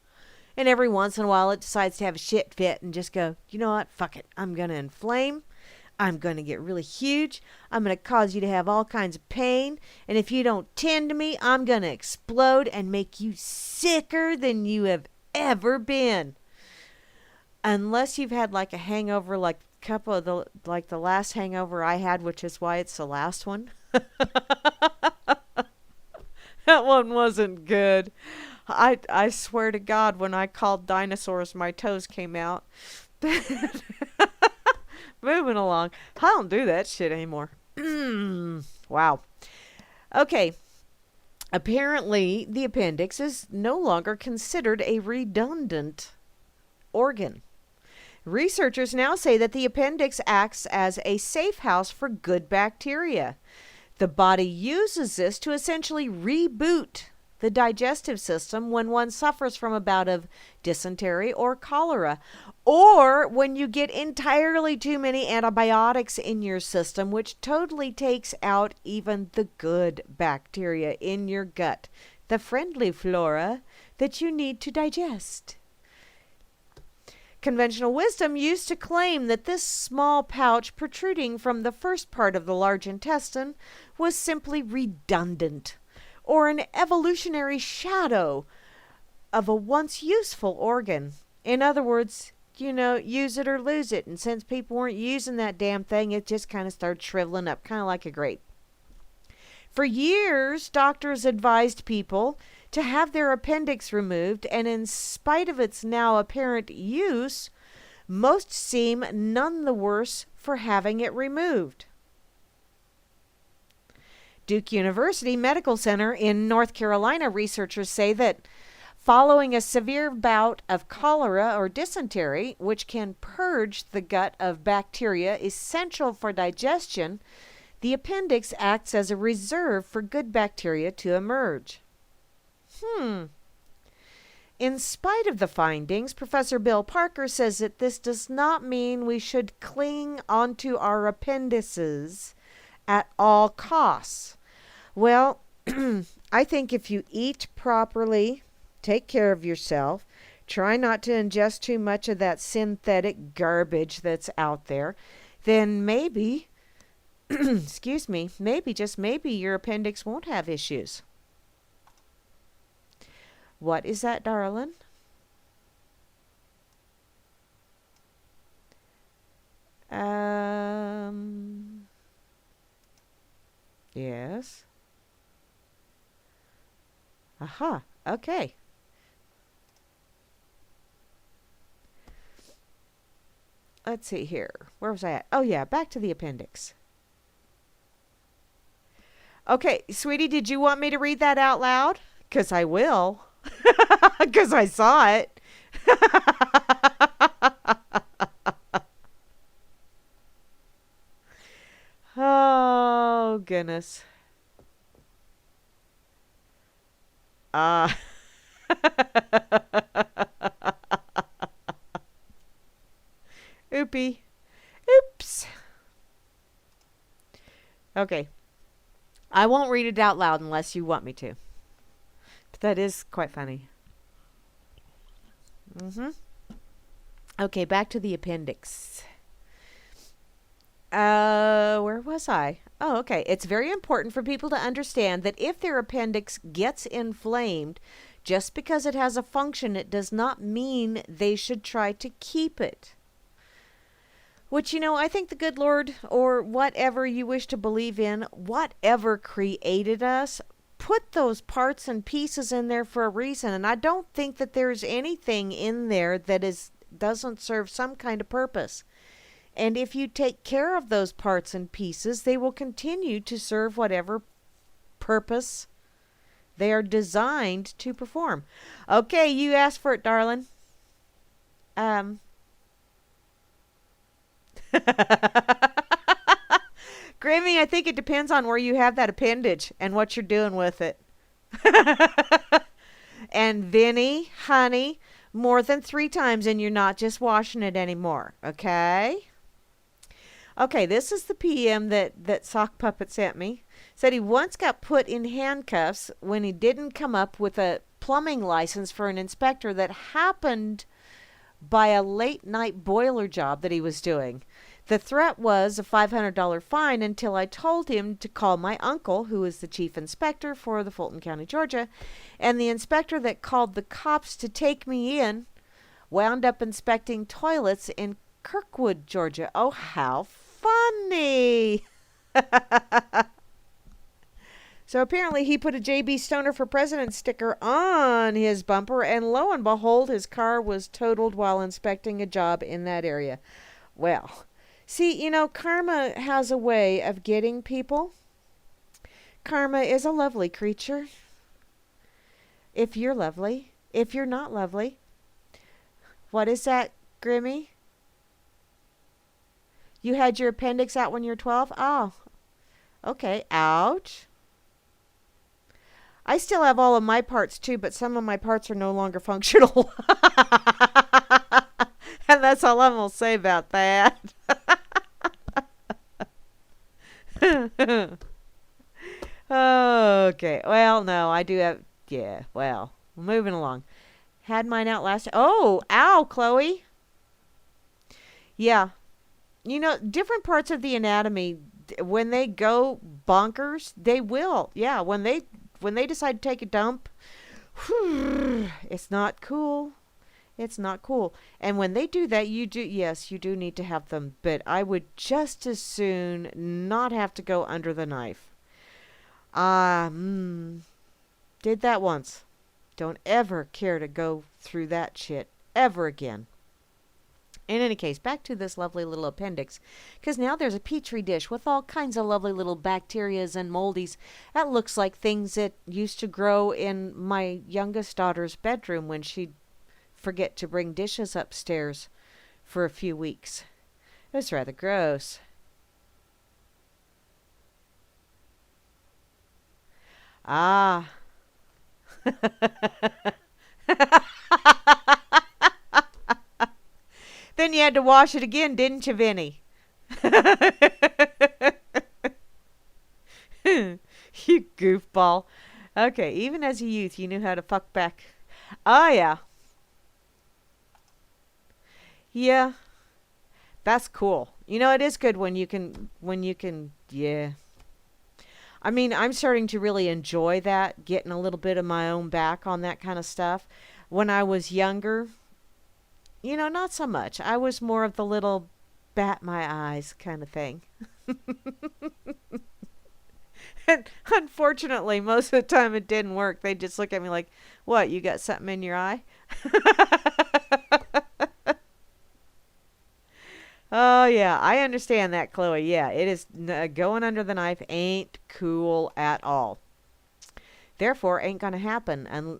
And every once in a while, it decides to have a shit fit and just go, you know what? Fuck it. I'm going to inflame. I'm going to get really huge. I'm going to cause you to have all kinds of pain. And if you don't tend to me, I'm going to explode and make you sicker than you have ever been. Unless you've had like a hangover, like a couple of the last hangover I had, which is why it's the last one. That one wasn't good. I swear to God, when I called dinosaurs, my toes came out. Moving along. I don't do that shit anymore. Wow. Okay. Apparently, the appendix is no longer considered a redundant organ. Researchers now say that the appendix acts as a safe house for good bacteria. The body uses this to essentially reboot the digestive system when one suffers from a bout of dysentery or cholera, or when you get entirely too many antibiotics in your system, which totally takes out even the good bacteria in your gut, the friendly flora that you need to digest. Conventional wisdom used to claim that this small pouch protruding from the first part of the large intestine was simply redundant, or an evolutionary shadow of a once useful organ. In other words, use it or lose it. And since people weren't using that damn thing, it just kind of started shriveling up, kind of like a grape. For years, doctors advised people to have their appendix removed, and in spite of its now apparent use, most seem none the worse for having it removed. Duke University Medical Center in North Carolina researchers say that following a severe bout of cholera or dysentery, which can purge the gut of bacteria essential for digestion, the appendix acts as a reserve for good bacteria to emerge. In spite of the findings, Professor Bill Parker says that this does not mean we should cling onto our appendices at all costs. Well, I think if you eat properly, take care of yourself, try not to ingest too much of that synthetic garbage that's out there, then maybe, excuse me, just maybe your appendix won't have issues. What is that, darling? Yes. Aha, okay. let's see here. Where was I at? Oh, yeah, back to the appendix. Okay, sweetie, did you want me to read that out loud? Because I will. Because I saw it. Oh, goodness. Ah. Oopie. Oops. Okay. I won't read it out loud unless you want me to. But that is quite funny. Okay, back to the appendix. Where was I? Oh, okay. It's very important for people to understand that if their appendix gets inflamed, just because it has a function, it does not mean they should try to keep it. Which, I think the good Lord, or whatever you wish to believe in, whatever created us, put those parts and pieces in there for a reason. And I don't think that there's anything in there that doesn't serve some kind of purpose. And if you take care of those parts and pieces, they will continue to serve whatever purpose they are designed to perform. Okay, you asked for it, darling. Grammy, I think it depends on where you have that appendage and what you're doing with it. And Vinny, honey, more than 3 times and you're not just washing it anymore, okay? Okay, this is the PM that Sock Puppet sent me. Said he once got put in handcuffs when he didn't come up with a plumbing license for an inspector that happened by a late night boiler job that he was doing. The threat was a $500 fine until I told him to call my uncle, who is the chief inspector for the Fulton County, Georgia, and the inspector that called the cops to take me in wound up inspecting toilets in Kirkwood, Georgia. Oh, how funny! So apparently he put a JB Stoner for President sticker on his bumper, and lo and behold, his car was totaled while inspecting a job in that area. Well, see, karma has a way of getting people. Karma is a lovely creature. If you're lovely. If you're not lovely. What is that, Grimmy? You had your appendix out when you were 12? Oh, okay. Ouch. I still have all of my parts too, but some of my parts are no longer functional. And that's all I'm going to say about that. Okay. Well, no, I do have... Yeah, well, moving along. Had mine out last... Oh, ow, Chloe. Yeah. Different parts of the anatomy, when they go bonkers, they will. Yeah, when they decide to take a dump, it's not cool. It's not cool. And when they do that, you do need to have them. But I would just as soon not have to go under the knife. Did that once. Don't ever care to go through that shit ever again. In any case, back to this lovely little appendix, because now there's a petri dish with all kinds of lovely little bacterias and moldies. That looks like things that used to grow in my youngest daughter's bedroom when she'd forget to bring dishes upstairs for a few weeks. It was rather gross. Ah. Then you had to wash it again, didn't you, Vinny? You goofball. Okay, even as a youth, you knew how to fuck back. Oh, yeah. Yeah. That's cool. It is good when you can, yeah. I mean, I'm starting to really enjoy that, getting a little bit of my own back on that kind of stuff. When I was younger, not so much. I was more of the little bat my eyes kind of thing. And unfortunately, most of the time it didn't work. They just look at me like, what, you got something in your eye? Oh yeah, I understand that, Chloe. Yeah, it is going under the knife ain't cool at all. Therefore, ain't gonna happen, and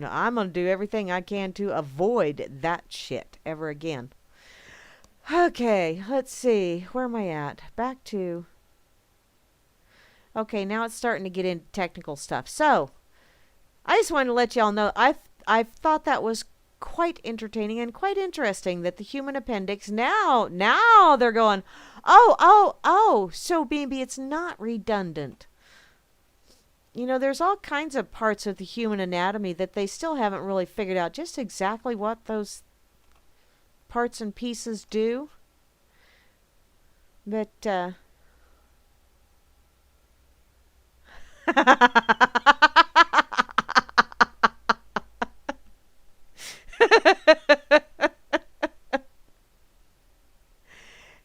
I'm gonna do everything I can to avoid that shit ever again. Okay, let's see. Where am I at? Back to. Okay, now it's starting to get into technical stuff. So, I just wanted to let y'all know I've thought that was quite entertaining and quite interesting that the human appendix now they're going, oh, so maybe it's not redundant. There's all kinds of parts of the human anatomy that they still haven't really figured out just exactly what those parts and pieces do. But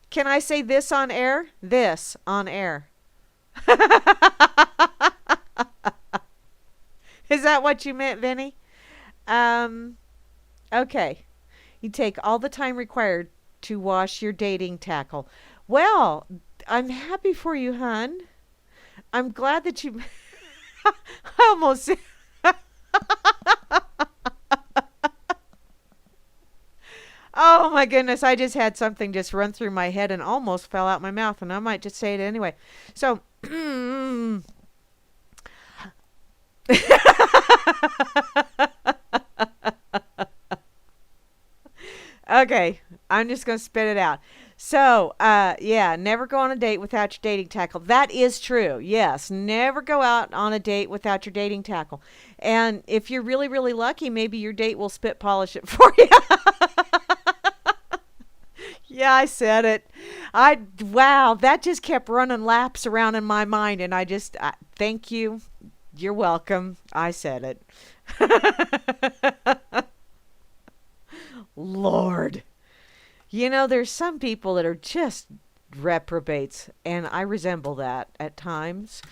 can I say this on air? This on air. Is that what you meant, Vinny? Um, okay. You take all the time required to wash your dating tackle. Well, I'm happy for you, hun. I'm glad that you. I almost. Oh my goodness, I just had something just run through my head and almost fell out my mouth, and I might just say it anyway. So. Okay, I'm just going to spit it out. So, yeah, never go on a date without your dating tackle. That is true. Yes, never go out on a date without your dating tackle. And if you're really, really lucky, maybe your date will spit polish it for you. Yeah, I said it. Wow, that just kept running laps around in my mind, and thank you. You're welcome. I said it. Lord. There's some people that are just reprobates, and I resemble that at times.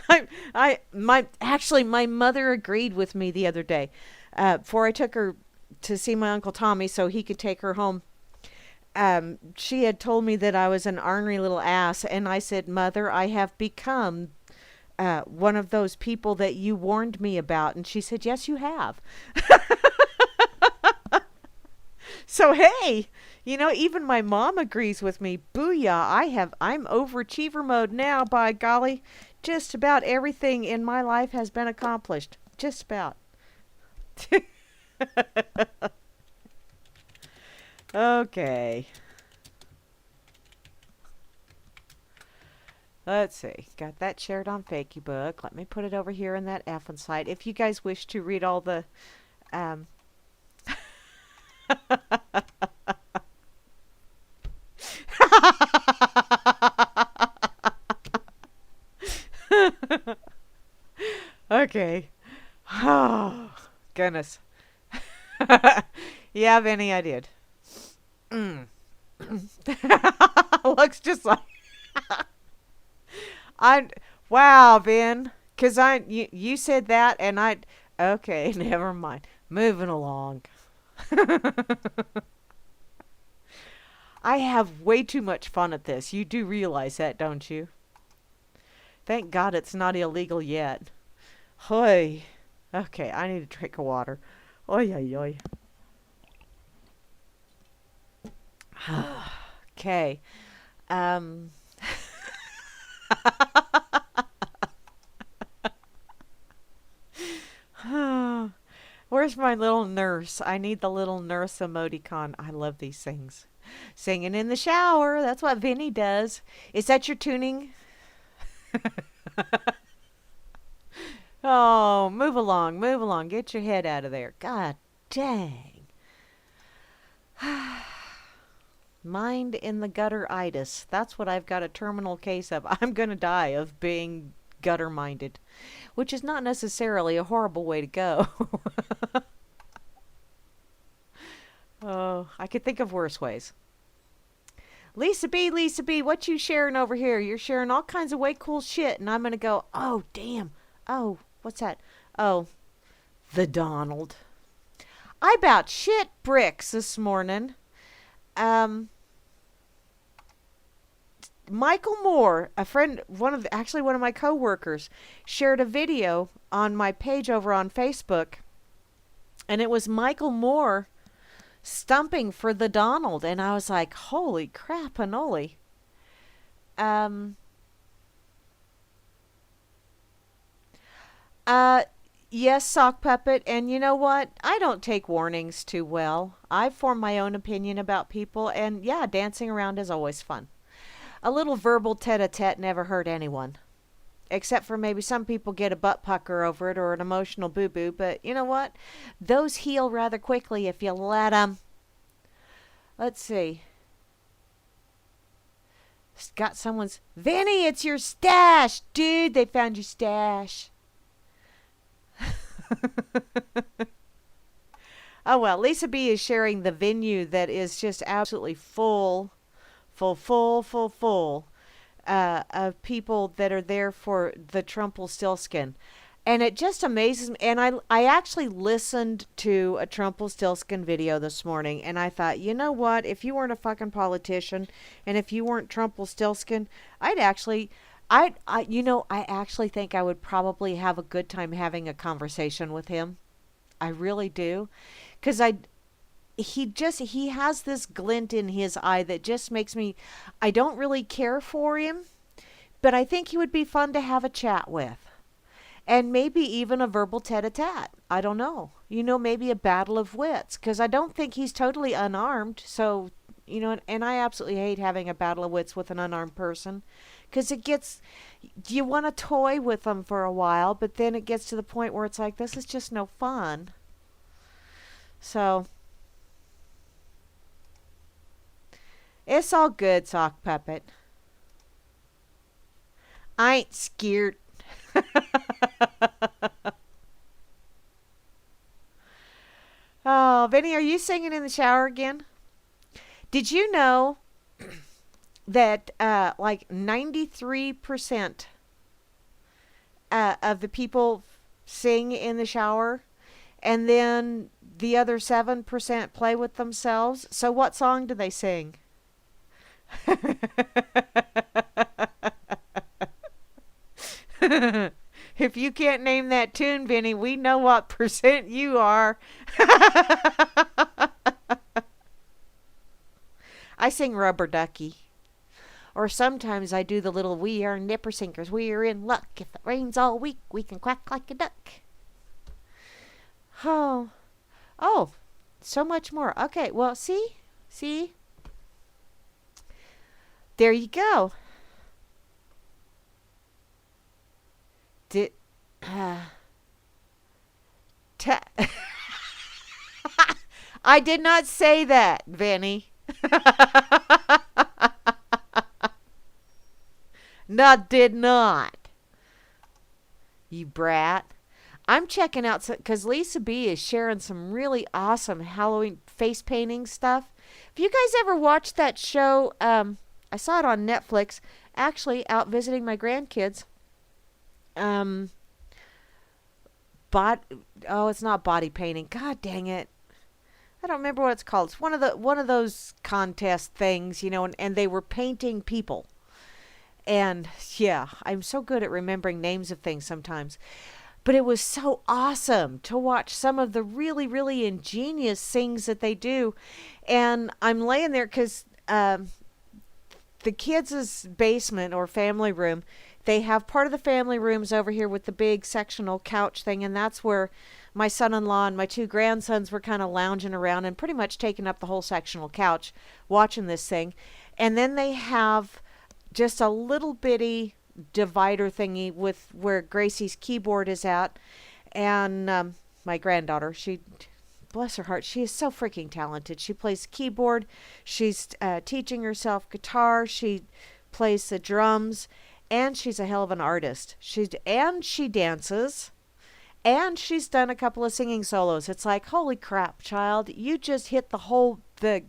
My mother agreed with me the other day. Before I took her to see my Uncle Tommy so he could take her home, she had told me that I was an ornery little ass, and I said, Mother, I have become one of those people that you warned me about. And she said, yes, you have. So, hey, even my mom agrees with me. Booyah, I'm overachiever mode now, by golly. Just about everything in my life has been accomplished. Just about. Okay. Let's see. Got that shared on Facebook. Let me put it over here in that effing site. If you guys wish to read all the... Okay. Oh, goodness. Yeah, Vinny, I did. Looks just like... Wow, Vin. Because you said that, and okay, never mind. Moving along. I have way too much fun at this. You do realize that, don't you? Thank God it's not illegal yet. Hoy. Okay, I need a drink of water. Oy, oy, oy. Okay. Where's my little nurse? I need the little nurse emoticon. I love these things. Singing in the shower. That's what Vinny does. Is that your tuning? Oh, move along, move along. Get your head out of there. God dang. Mind in the gutter-itis. That's what I've got a terminal case of. I'm going to die of being gutter-minded, which is not necessarily a horrible way to go. Oh, I could think of worse ways. Lisa B, what you sharing over here? You're sharing all kinds of way cool shit, and I'm going to go, oh, damn. Oh, what's that? Oh, the Donald. I about shit bricks this morning. um, Michael Moore, a friend, actually one of my coworkers, shared a video on my page over on Facebook, and it was Michael Moore stumping for the Donald, and I was like, "Holy crap, Anoli!" Um, uh, yes, sock puppet, and you know what? I don't take warnings too well. I've formed my own opinion about people, and yeah, dancing around is always fun. A little verbal tete-a-tete never hurt anyone. Except for maybe some people get a butt pucker over it or an emotional boo-boo, but you know what? Those heal rather quickly if you let them. Let's see. Got someone's... Vinny, it's your stash! Dude, they found your stash. Oh well, Lisa B is sharing the venue that is just absolutely full of people that are there for the Trumpelstiltskin. And it just amazes me. And I actually listened to a Trumpelstiltskin video this morning, and I thought, you know what? If you weren't a fucking politician, and if you weren't Trumpelstiltskin, I actually think I would probably have a good time having a conversation with him. I really do, because he has this glint in his eye that just makes me. I don't really care for him, but I think he would be fun to have a chat with. And maybe even a verbal tete-a-tete. I don't know. Maybe a battle of wits. Because I don't think he's totally unarmed. So, and I absolutely hate having a battle of wits with an unarmed person. Because you want to toy with them for a while, but then it gets to the point where it's like, this is just no fun. So, it's all good, sock puppet. I ain't scared. Oh, Benny, are you singing in the shower again? Did you know that like 93% of the people sing in the shower, and then the other 7% play with themselves? So what song do they sing? If you can't name that tune, Vinny, we know what percent you are. I sing Rubber Ducky. Or sometimes I do the little "We are nipper sinkers, we are in luck. If it rains all week, we can quack like a duck." Oh, oh, so much more. Okay, well, see, there you go. Did ta- I did not say that, Vinny. Not did not. You brat. I'm checking out because Lisa B is sharing some really awesome Halloween face painting stuff. Have you guys ever watched that show? I saw it on Netflix. Actually, out visiting my grandkids. Um, bot. Oh, it's not body painting. God dang it. I don't remember what it's called. It's one of those contest things, and they were painting people. And yeah, I'm so good at remembering names of things sometimes. But it was so awesome to watch some of the really, really ingenious things that they do. And I'm laying there because the kids' basement or family room, they have part of the family rooms over here with the big sectional couch thing. And that's where my son-in-law and my two grandsons were kind of lounging around and pretty much taking up the whole sectional couch watching this thing. And then they have just a little bitty divider thingy with where Gracie's keyboard is at. And my granddaughter, bless her heart, she is so freaking talented. She plays keyboard. She's teaching herself guitar. She plays the drums. And she's a hell of an artist. She dances. And she's done a couple of singing solos. It's like, holy crap, child. You just hit the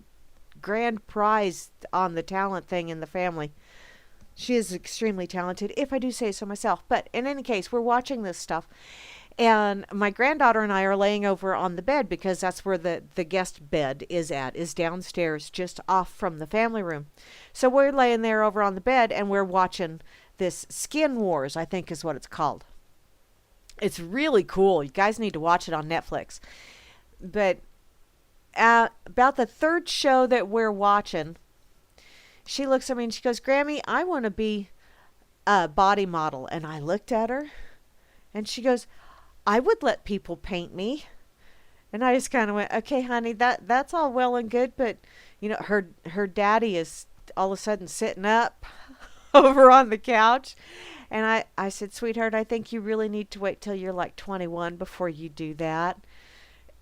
grand prize on the talent thing in the family. She is extremely talented, if I do say so myself. But in any case, we're watching this stuff. And my granddaughter and I are laying over on the bed because that's where the guest bed is downstairs, just off from the family room. So we're laying there over on the bed and we're watching this Skin Wars, I think is what it's called. It's really cool. You guys need to watch it on Netflix. But about the third show that we're watching, she looks at me and she goes, Grammy, I want to be a body model. And I looked at her and she goes, I would let people paint me. And I just kind of went, okay, honey, that's all well and good. But, her daddy is all of a sudden sitting up over on the couch. And I said, sweetheart, I think you really need to wait till you're like 21 before you do that.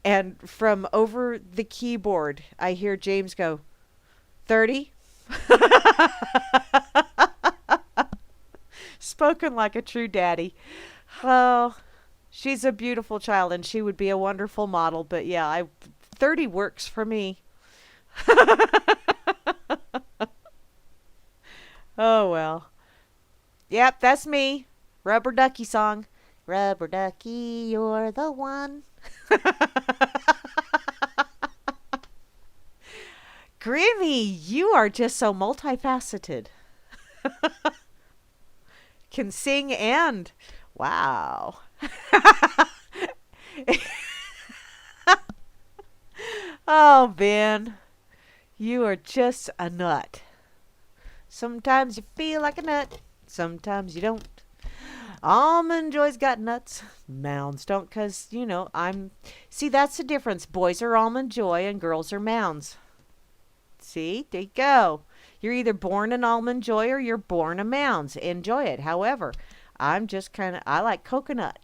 And from over the keyboard, I hear James go, 30? Spoken like a true daddy. Oh, she's a beautiful child and she would be a wonderful model. But yeah, 30 works for me. Oh, well. Yep, that's me. Rubber Ducky song. Rubber Ducky, you're the one. Grimmy, you are just so multifaceted. Can sing and wow. Oh, Ben, you are just a nut. Sometimes you feel like a nut, sometimes you don't. Almond Joy's got nuts, Mounds don't, 'cause, see, that's the difference. Boys are Almond Joy and girls are Mounds. See, there you go. You're either born an Almond Joy or you're born a Mounds. Enjoy it. However, I'm just I like coconut.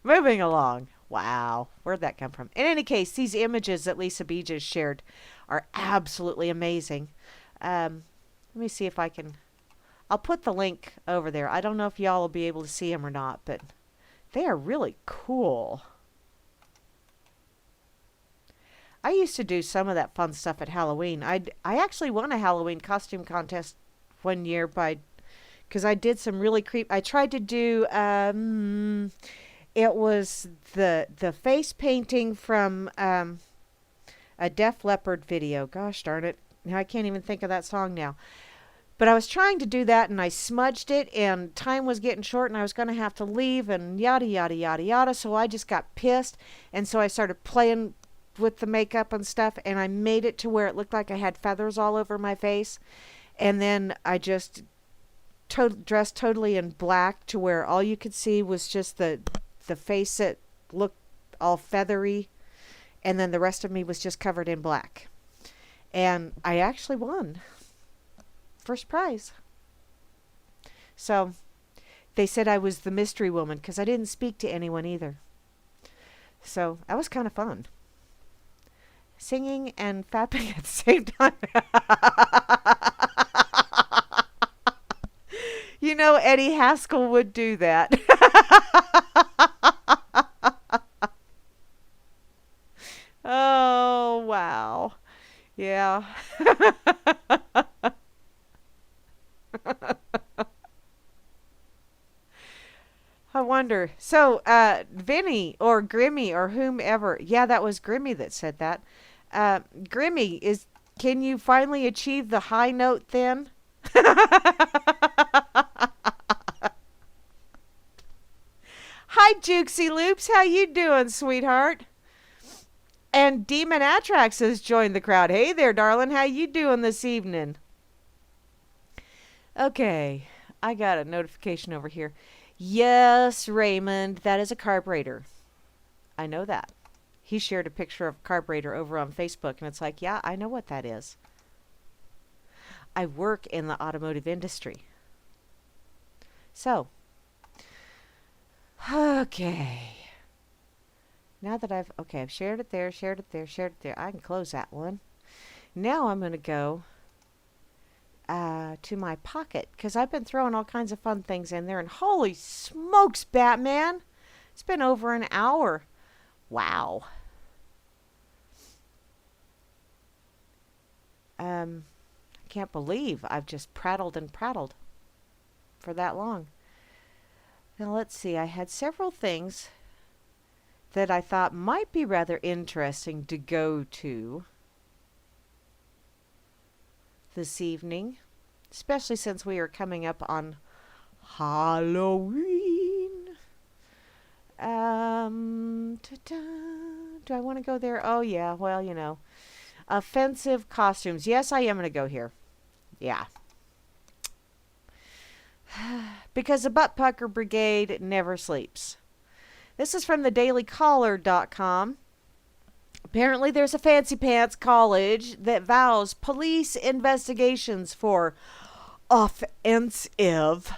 Moving along. Wow, where'd that come from? In any case, these images that Lisa B just shared are absolutely amazing. Let me see if I can... I'll put the link over there. I don't know if y'all will be able to see them or not, but they are really cool. I used to do some of that fun stuff at Halloween. I actually won a Halloween costume contest one year because I did some really I tried to do... it was the face painting from a Def Leppard video. Gosh darn it. Now I can't even think of that song now. But I was trying to do that and I smudged it and time was getting short and I was going to have to leave and yada, yada, yada, yada. So I just got pissed. And so I started playing with the makeup and stuff and I made it to where it looked like I had feathers all over my face. And then I just dressed totally in black to where all you could see was just the face that looked all feathery. And then the rest of me was just covered in black. And I actually won. First prize. So they said I was the mystery woman because I didn't speak to anyone either. So that was kind of fun. Singing and fapping at the same time. Eddie Haskell would do that. Oh, wow. Yeah. I wonder. So, Vinny or Grimmy or whomever. Yeah, that was Grimmy that said that. Grimmy, can you finally achieve the high note then? Hi, Jukesy Loops. How you doing, sweetheart? And Demon Atrax has joined the crowd. Hey there, darling. How you doing this evening? Okay, I got a notification over here. Yes, Raymond, that is a carburetor. I know that. He shared a picture of a carburetor over on Facebook, and it's like, yeah, I know what that is. I work in the automotive industry. So, okay. Now that I've shared it there, shared it there, shared it there. I can close that one. Now I'm going to go to my pocket because I've been throwing all kinds of fun things in there. And holy smokes, Batman! It's been over an hour. Wow. I can't believe I've just prattled and prattled for that long. Now let's see, I had several things that I thought might be rather interesting to go to this evening, especially since we are coming up on Halloween. Ta-da. Do I want to go there? Oh, yeah, well, offensive costumes. Yes, I am going to go here. Yeah. Because the Butt Pucker Brigade never sleeps. This is from the dailycaller.com. Apparently, there's a fancy pants college that vows police investigations for offensive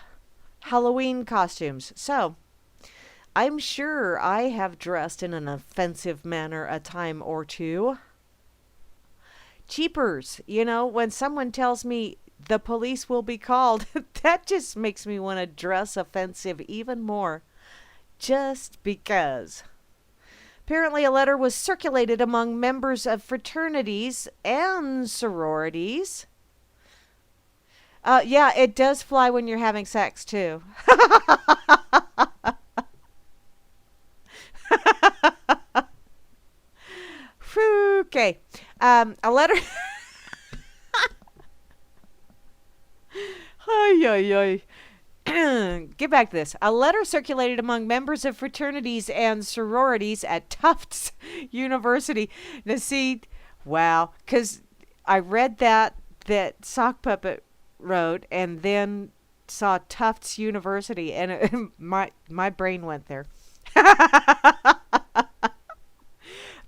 Halloween costumes. So, I'm sure I have dressed in an offensive manner a time or two. Cheapers, when someone tells me the police will be called, that just makes me want to dress offensive even more. Just because. Apparently, a letter was circulated among members of fraternities and sororities. Yeah, it does fly when you're having sex, too. Okay. A letter. Ay, ay, ay. Get back to this. A letter circulated among members of fraternities and sororities at Tufts University. Now, see, wow, because I read that Sock Puppet wrote, and then saw Tufts University, and my brain went there.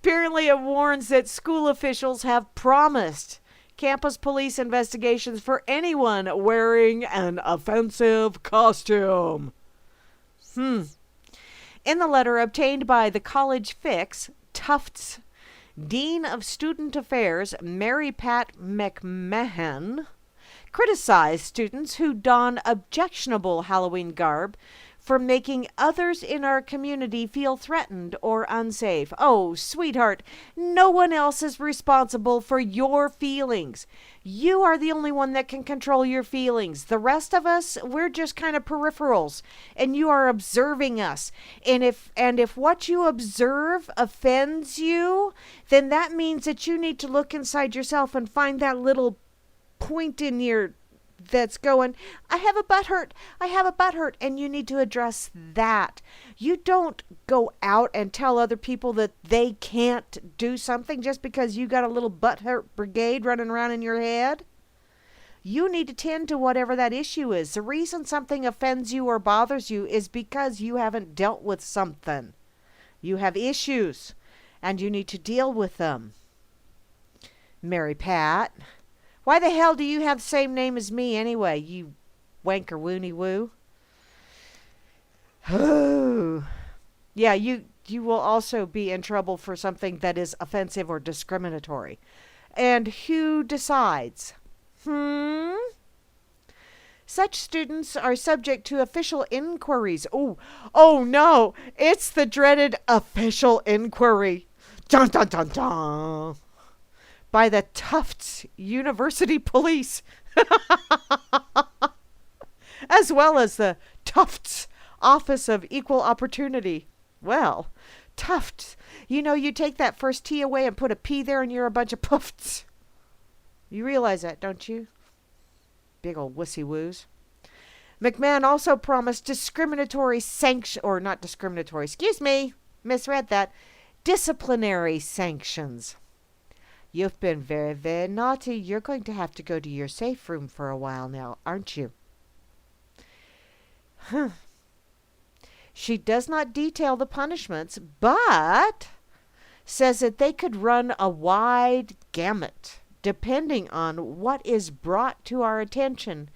Apparently, it warns that school officials have promised campus police investigations for anyone wearing an offensive costume. In the letter obtained by the College Fix, Tufts Dean of Student Affairs, Mary Pat McMahon, criticized students who don objectionable Halloween garb for making others in our community feel threatened or unsafe. Oh, sweetheart, no one else is responsible for your feelings. You are the only one that can control your feelings. The rest of us, we're just kind of peripherals, and you are observing us. And if what you observe offends you, then that means that you need to look inside yourself and find that little point in your that's going, I have a butt hurt, and you need to address that. You don't go out and tell other people that they can't do something just because you got a little butt hurt brigade running around in your head. You need to tend to whatever that issue is. The reason something offends you or bothers you is because you haven't dealt with something. You have issues, and you need to deal with them. Mary Pat, why the hell do you have the same name as me anyway, you wanker woony woo? Yeah, you will also be in trouble for something that is offensive or discriminatory. And who decides? Such students are subject to official inquiries. Oh no, it's the dreaded official inquiry. Dun dun dun dun. By the Tufts University Police, as well as the Tufts Office of Equal Opportunity. Well, Tufts, you take that first T away and put a P there and you're a bunch of puffs. You realize that, don't you? Big old wussy woos. McMahon also promised discriminatory sanction, or not discriminatory, excuse me, misread that, disciplinary sanctions. You've been very, very naughty. You're going to have to go to your safe room for a while now, aren't you? She does not detail the punishments, but says that they could run a wide gamut depending on what is brought to our attention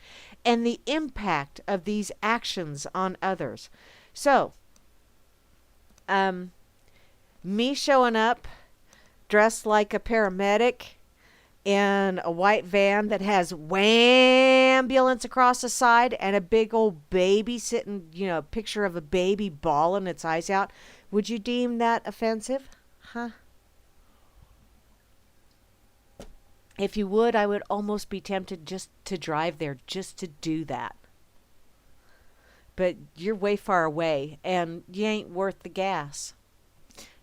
and the impact of these actions on others. So, me showing up dressed like a paramedic in a white van that has wambulance across the side and a big old baby sitting, a picture of a baby bawling its eyes out. Would you deem that offensive? Huh? If you would, I would almost be tempted just to drive there just to do that. but you're way far away and you ain't worth the gas.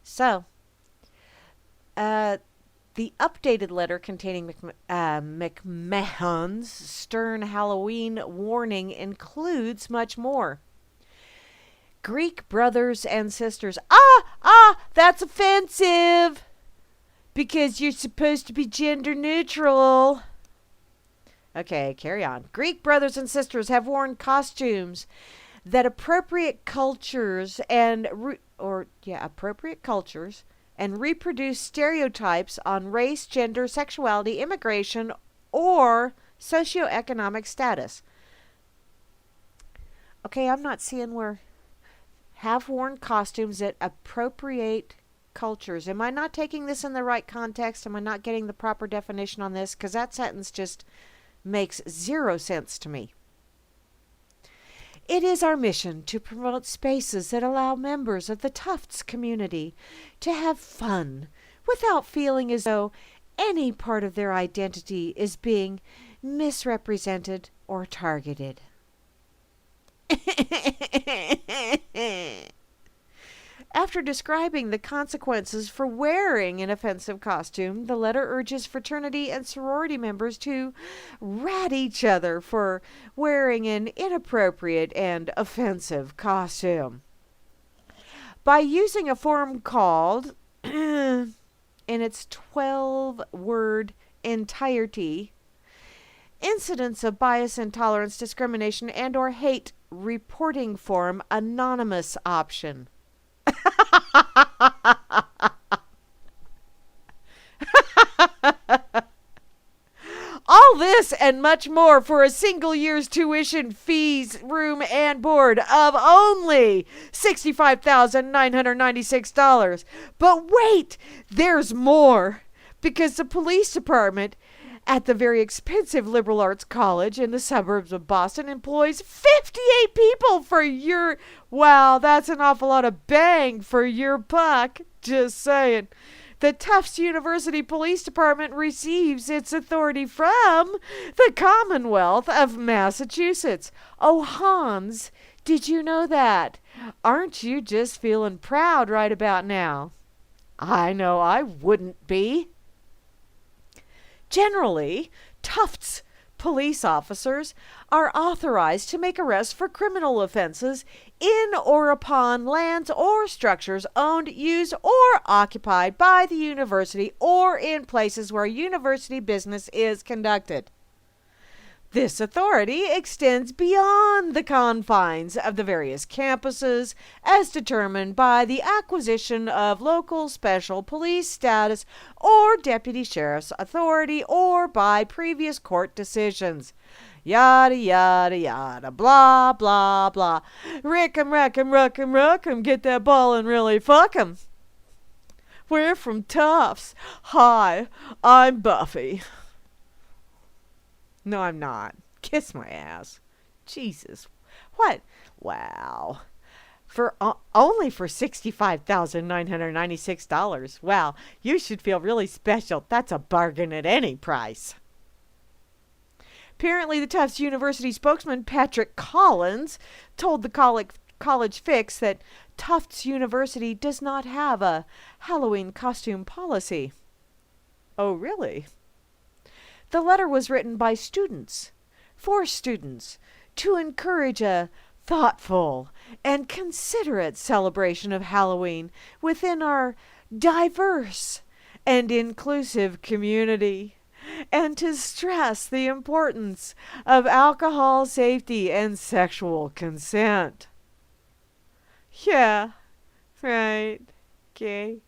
So, the updated letter containing McMahon's stern Halloween warning includes much more. Greek brothers and sisters. That's offensive! Because you're supposed to be gender neutral. Okay, carry on. Greek brothers and sisters have worn costumes that appropriate cultures and reproduce stereotypes on race, gender, sexuality, immigration, or socioeconomic status. Okay, I'm not seeing where have worn costumes that appropriate cultures. Am I not taking this in the right context? Am I not getting the proper definition on this? Because that sentence just makes zero sense to me. It is our mission to promote spaces that allow members of the Tufts community to have fun without feeling as though any part of their identity is being misrepresented or targeted. After describing the consequences for wearing an offensive costume, the letter urges fraternity and sorority members to rat each other for wearing an inappropriate and offensive costume. By using a form called, in its 12-word entirety, Incidents of Bias, Intolerance, Discrimination, and or Hate Reporting Form Anonymous option. All this and much more for a single year's tuition, fees, room, and board of only $65,996. But wait, there's more. Because the police department at the very expensive liberal arts college in the suburbs of Boston employs 58 people for your... Wow, that's an awful lot of bang for your buck. Just saying. The Tufts University Police Department receives its authority from the Commonwealth of Massachusetts. Oh, Hans, did you know that? Aren't you just feeling proud right about now? I know I wouldn't be. Generally, Tufts police officers are authorized to make arrests for criminal offenses in or upon lands or structures owned, used, or occupied by the university or in places where university business is conducted. This authority extends beyond the confines of the various campuses as determined by the acquisition of local special police status or deputy sheriff's authority or by previous court decisions. Yada, yada, yada, blah, blah, blah. Rick'em, rack'em, ruck'em, ruck'em, get that ball and really fuck 'em. We're from Tufts. Hi, I'm Buffy. No, I'm not. Kiss my ass. Jesus. What? Wow. Only for $65,996. Wow, you should feel really special. That's a bargain at any price. Apparently, the Tufts University spokesman, Patrick Collins, told the College Fix that Tufts University does not have a Halloween costume policy. Oh, really? The letter was written by students, for students, to encourage a thoughtful and considerate celebration of Halloween within our diverse and inclusive community, and to stress the importance of alcohol safety and sexual consent. Yeah, right, okay.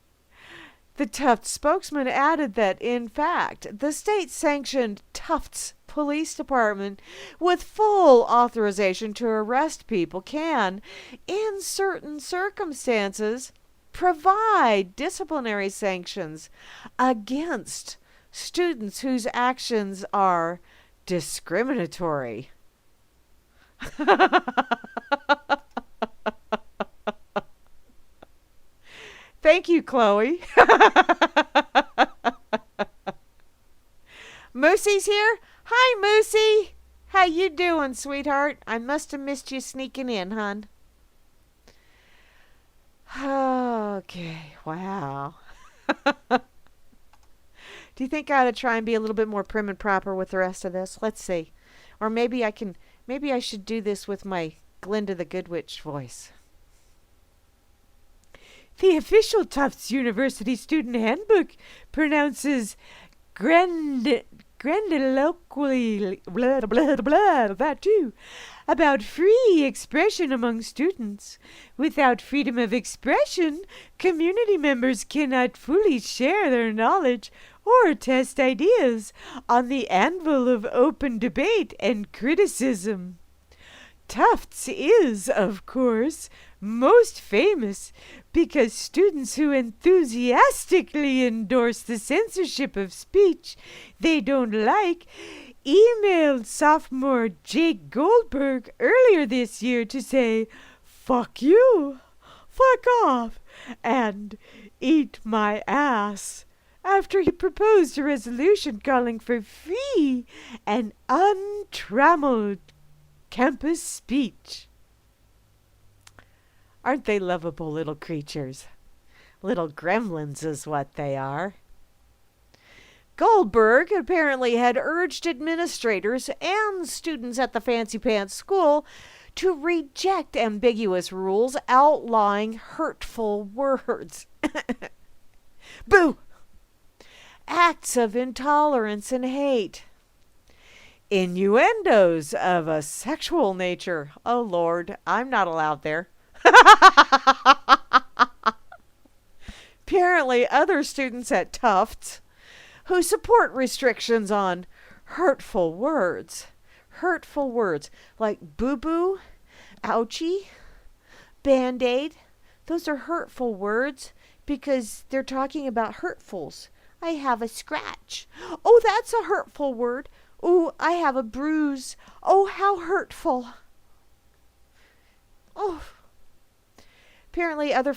The Tufts spokesman added that, in fact, the state-sanctioned Tufts Police Department, with full authorization to arrest people, can, in certain circumstances, provide disciplinary sanctions against students whose actions are discriminatory. Thank you, Chloe. Moosie's here. Hi, Moosie. How you doing, sweetheart? I must have missed you sneaking in, hon. Okay, wow. Do you think I ought to try and be a little bit more prim and proper with the rest of this? Let's see. Or maybe I should do this with my Glinda the Good Witch voice. The official Tufts University student handbook pronounces grandiloquently blah, blah, blah, that too, about free expression among students. Without freedom of expression, community members cannot fully share their knowledge or test ideas on the anvil of open debate and criticism. Tufts is, of course, most famous because students who enthusiastically endorse the censorship of speech they don't like emailed sophomore Jake Goldberg earlier this year to say, "Fuck you, fuck off, and eat my ass," after he proposed a resolution calling for free and untrammeled campus speech. Aren't they lovable little creatures? Little gremlins is what they are. Goldberg apparently had urged administrators and students at the Fancy Pants School to reject ambiguous rules outlawing hurtful words. Boo! Acts of intolerance and hate. Innuendos of a sexual nature. Oh, Lord, I'm not allowed there. Apparently, other students at Tufts who support restrictions on hurtful words like boo-boo, ouchie, band-aid, those are hurtful words because they're talking about hurtfuls. I have a scratch. Oh, that's a hurtful word. Oh, I have a bruise. Oh, how hurtful. Oh. Apparently, other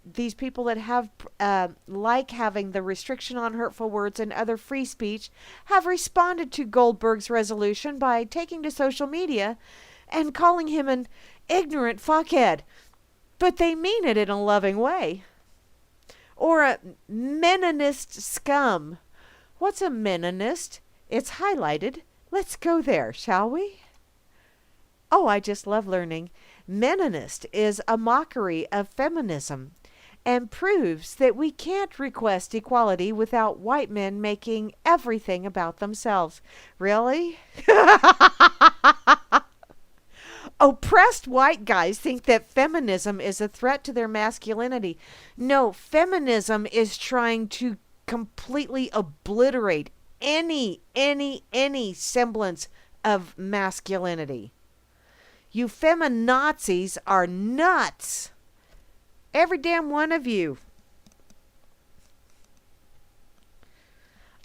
these people that have like having the restriction on hurtful words and other free speech have responded to Goldberg's resolution by taking to social media and calling him an ignorant fuckhead. But they mean it in a loving way. Or a Menonist scum. What's a Menonist? It's highlighted. Let's go there, shall we? Oh, I just love learning. Menonist is a mockery of feminism and proves that we can't request equality without white men making everything about themselves. Really? Oppressed white guys think that feminism is a threat to their masculinity. No, feminism is trying to completely obliterate any semblance of masculinity. You feminazis are nuts. Every damn one of you.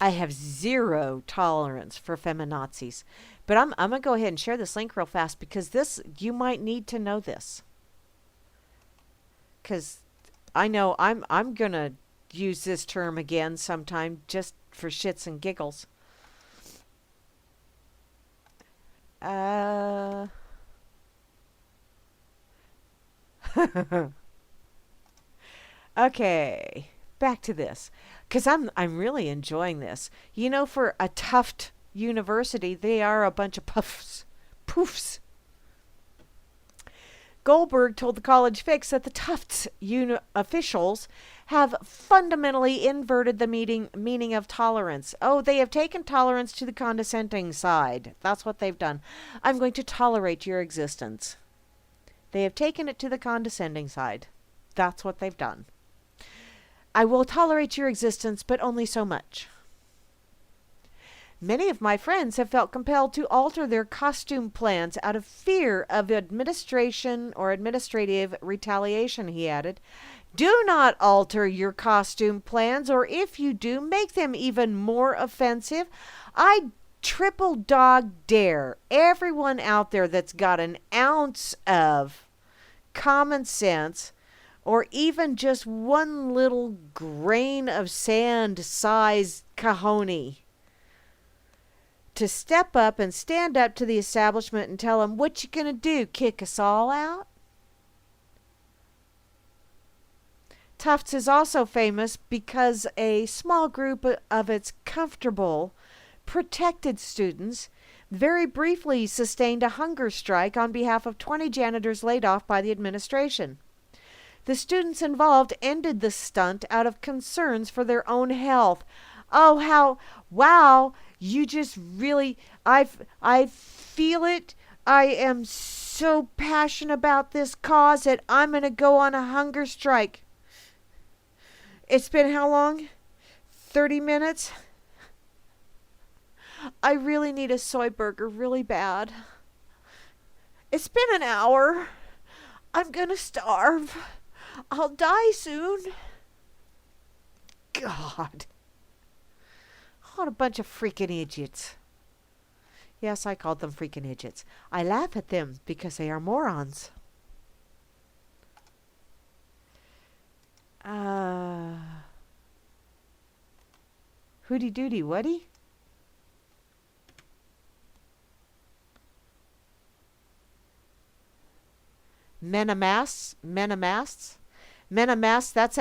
I have zero tolerance for feminazis. But I'm going to go ahead and share this link real fast because you might need to know this. Because I know I'm going to use this term again sometime just for shits and giggles. Okay, back to this, because I'm really enjoying this. You know, for a Tufts University, they are a bunch of poofs. Goldberg told the College Fix that the Tufts officials have fundamentally inverted the meaning of tolerance. Oh, they have taken tolerance to the condescending side. That's what they've done. I'm going to tolerate your existence. They have taken it to the condescending side. That's what they've done. I will tolerate your existence, but only so much. Many of my friends have felt compelled to alter their costume plans out of fear of administration or administrative retaliation, he added. Do not alter your costume plans, or if you do, make them even more offensive. I triple dog dare everyone out there that's got an ounce of common sense or even just one little grain of sand size cojones to step up and stand up to the establishment and tell them, what you gonna do, kick us all out? Tufts is also famous because a small group of its comfortable, protected students very briefly sustained a hunger strike on behalf of 20 janitors laid off by the administration. The students involved ended the stunt out of concerns for their own health. Oh, how, wow, you just really, I feel it. I am so passionate about this cause that I'm going to go on a hunger strike. It's been how long? 30 minutes? I really need a soy burger really bad. It's been an hour. I'm going to starve. I'll die soon. God. What a bunch of freaking idiots. Yes, I called them freaking idiots. I laugh at them because they are morons. Hooty doody whatty? Men a masts? Men a masts? Men a masts, that's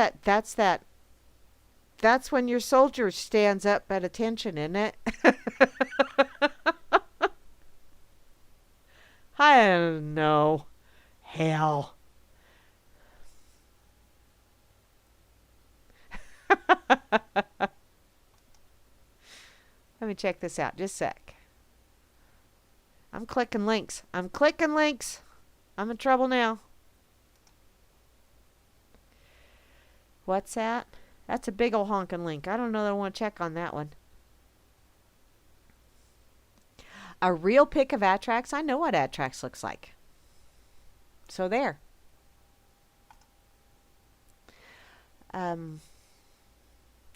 when your soldier stands up at attention, isn't it? I don't know. Hell. Let me check this out. Just a sec. I'm clicking links. I'm in trouble now. What's that? That's a big old honking link. I don't know that I want to check on that one. A real pic of Atrax? I know what Atrax looks like. So there.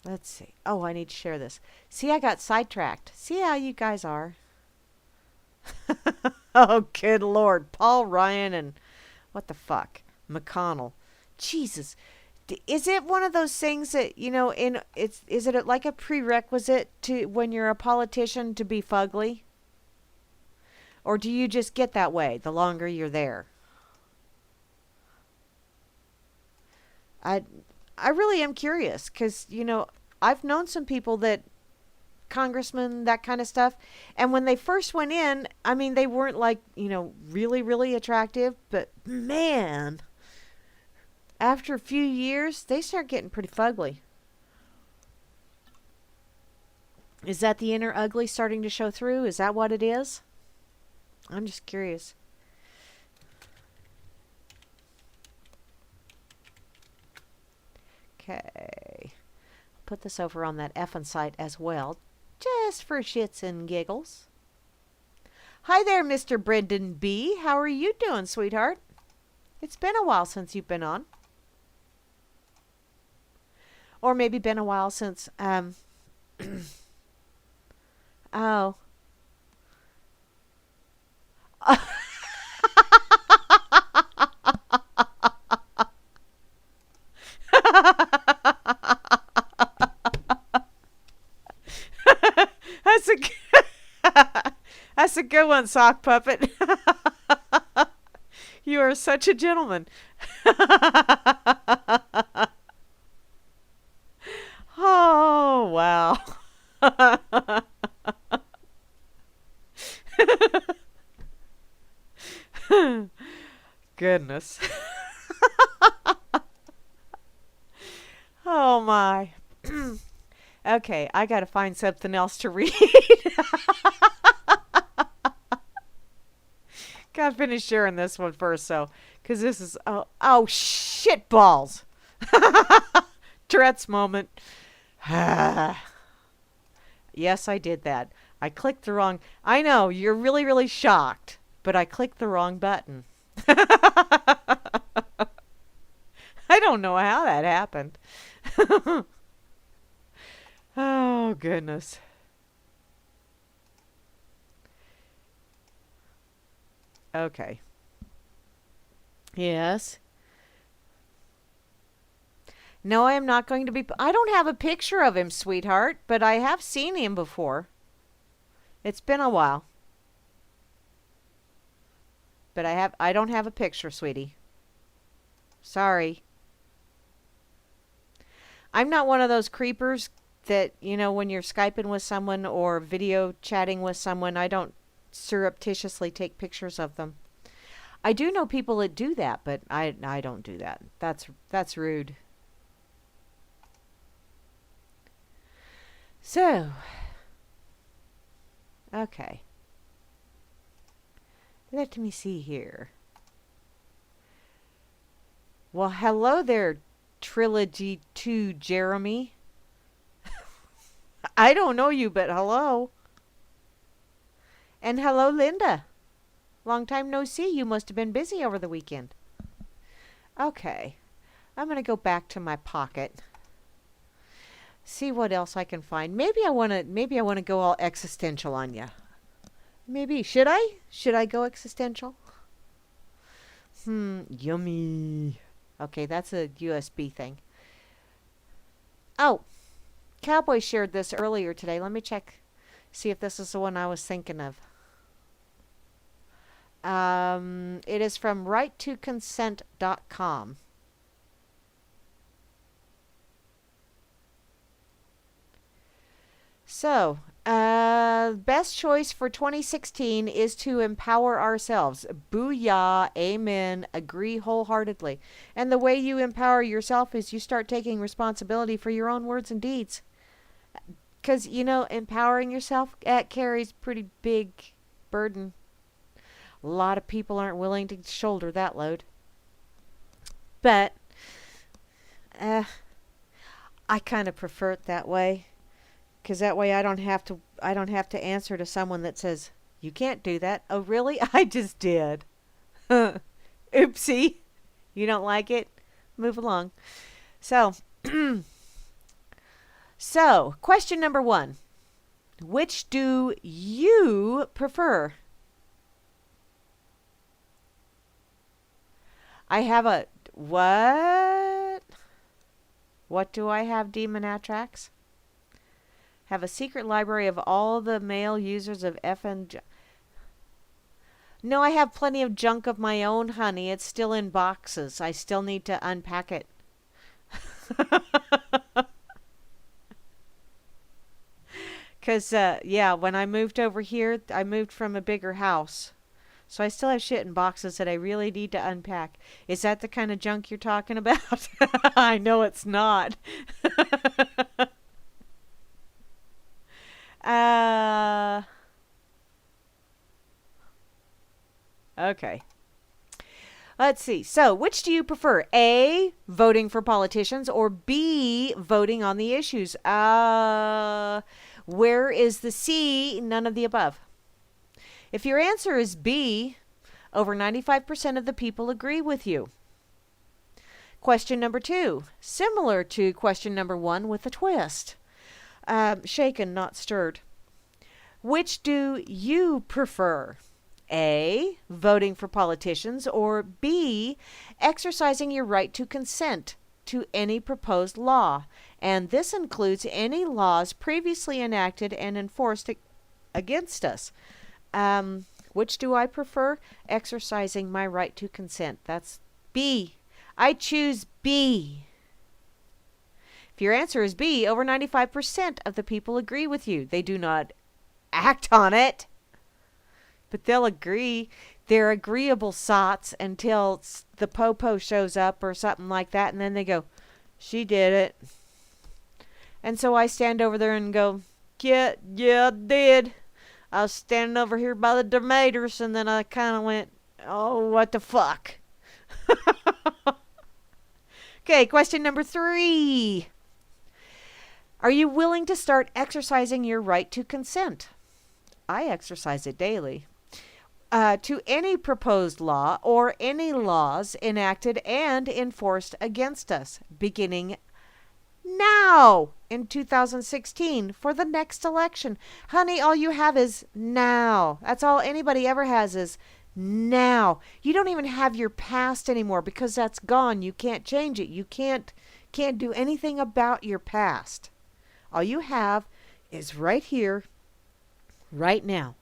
Let's see. Oh, I need to share this. See, I got sidetracked. See how you guys are. Oh, good Lord. Paul Ryan and what the fuck? McConnell. Jesus. Is it one of those things that, you know, is it like a prerequisite to when you're a politician to be fugly? Or do you just get that way the longer you're there? I really am curious because, you know, I've known some people that, congressmen, that kind of stuff, and when they first went in, I mean, they weren't like, you know, really, really attractive, but man, after a few years, they start getting pretty fugly. Is that the inner ugly starting to show through? Is that what it is? I'm just curious. Okay. Put this over on that effing site as well, just for shits and giggles. Hi there, Mr. Brendan B. How are you doing, sweetheart? It's been a while since you've been on. Or maybe been a while since, oh. That's a good one, Sock Puppet. You are such a gentleman. Oh, wow. Goodness. Oh, my. Okay, I got to find something else to read. Gotta finish sharing this one first, so, because this is, oh, shit balls. Tourette's moment. Yes, I did that. I clicked the wrong, I know, you're really, really shocked, but I clicked the wrong button. I don't know how that happened. Oh, goodness. Okay. Yes. No, I am not going to be... I don't have a picture of him, sweetheart, but I have seen him before. It's been a while. But I don't have a picture, sweetie. Sorry. I'm not one of those creepers that, when you're Skyping with someone or video chatting with someone, I don't surreptitiously take pictures of them. I do know people that do that, but I don't do that. That's rude. So, okay. Let me see here. Well, hello there, Trilogy 2 Jeremy. I don't know you, but hello. And hello, Linda. Long time no see. You must have been busy over the weekend. Okay. I'm going to go back to my pocket. See what else I can find. Maybe I want to go all existential on you. Maybe. Should I? Should I go existential? Yummy. Okay, that's a USB thing. Oh, Cowboy shared this earlier today. Let me check. See if this is the one I was thinking of. It is from righttoconsent.com. So, best choice for 2016 is to empower ourselves. Booyah, amen, agree wholeheartedly. And the way you empower yourself is you start taking responsibility for your own words and deeds. Because, empowering yourself, that carries pretty big burden. A lot of people aren't willing to shoulder that load. But, I kind of prefer it that way. Because that way I don't have to answer to someone that says, you can't do that. Oh, really? I just did. Oopsie. You don't like it? Move along. So, question number 1. Which do you prefer? I have a... What? What do I have, Demon Atrax? Have a secret library of all the male users of FN... No, I have plenty of junk of my own, honey. It's still in boxes. I still need to unpack it. Because, when I moved over here, I moved from a bigger house. So I still have shit in boxes that I really need to unpack. Is that the kind of junk you're talking about? I know it's not. Okay. Let's see. So, which do you prefer? A, voting for politicians, or B, voting on the issues? Where is the C? None of the above. If your answer is B, over 95% of the people agree with you. Question number 2, similar to question number 1 with a twist. Shaken, not stirred. Which do you prefer? A, voting for politicians, or B, exercising your right to consent to any proposed law. And this includes any laws previously enacted and enforced against us. Which do I prefer? Exercising my right to consent. That's B. I choose B. If your answer is B, over 95% of the people agree with you. They do not act on it, but they'll agree. They're agreeable sots until the po-po shows up or something like that, and then they go, she did it. And so I stand over there and go, yeah, I did. I was standing over here by the tomatoes, and then I kind of went, oh, what the fuck? Okay, question number 3. Are you willing to start exercising your right to consent? I exercise it daily. To any proposed law or any laws enacted and enforced against us, beginning now in 2016 for the next election. Honey, all you have is now. That's all anybody ever has is now. You don't even have your past anymore because that's gone. You can't change it. You can't do anything about your past. All you have is right here, right now.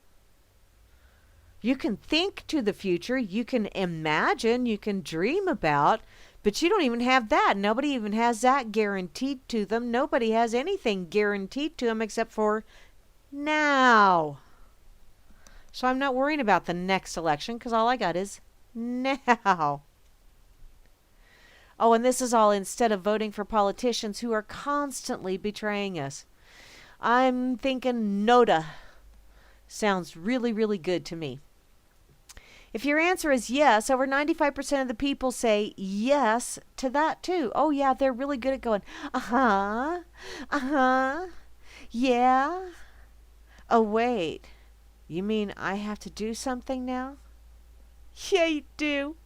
You can think to the future, you can imagine, you can dream about, but you don't even have that. Nobody even has that guaranteed to them. Nobody has anything guaranteed to them except for now. So I'm not worrying about the next election because all I got is now. Oh, and this is all instead of voting for politicians who are constantly betraying us. I'm thinking NODA sounds really, really good to me. If your answer is yes, over 95% of the people say yes to that too. Oh yeah, they're really good at going, uh-huh, uh-huh, yeah. Oh wait, you mean I have to do something now? Yeah, you do.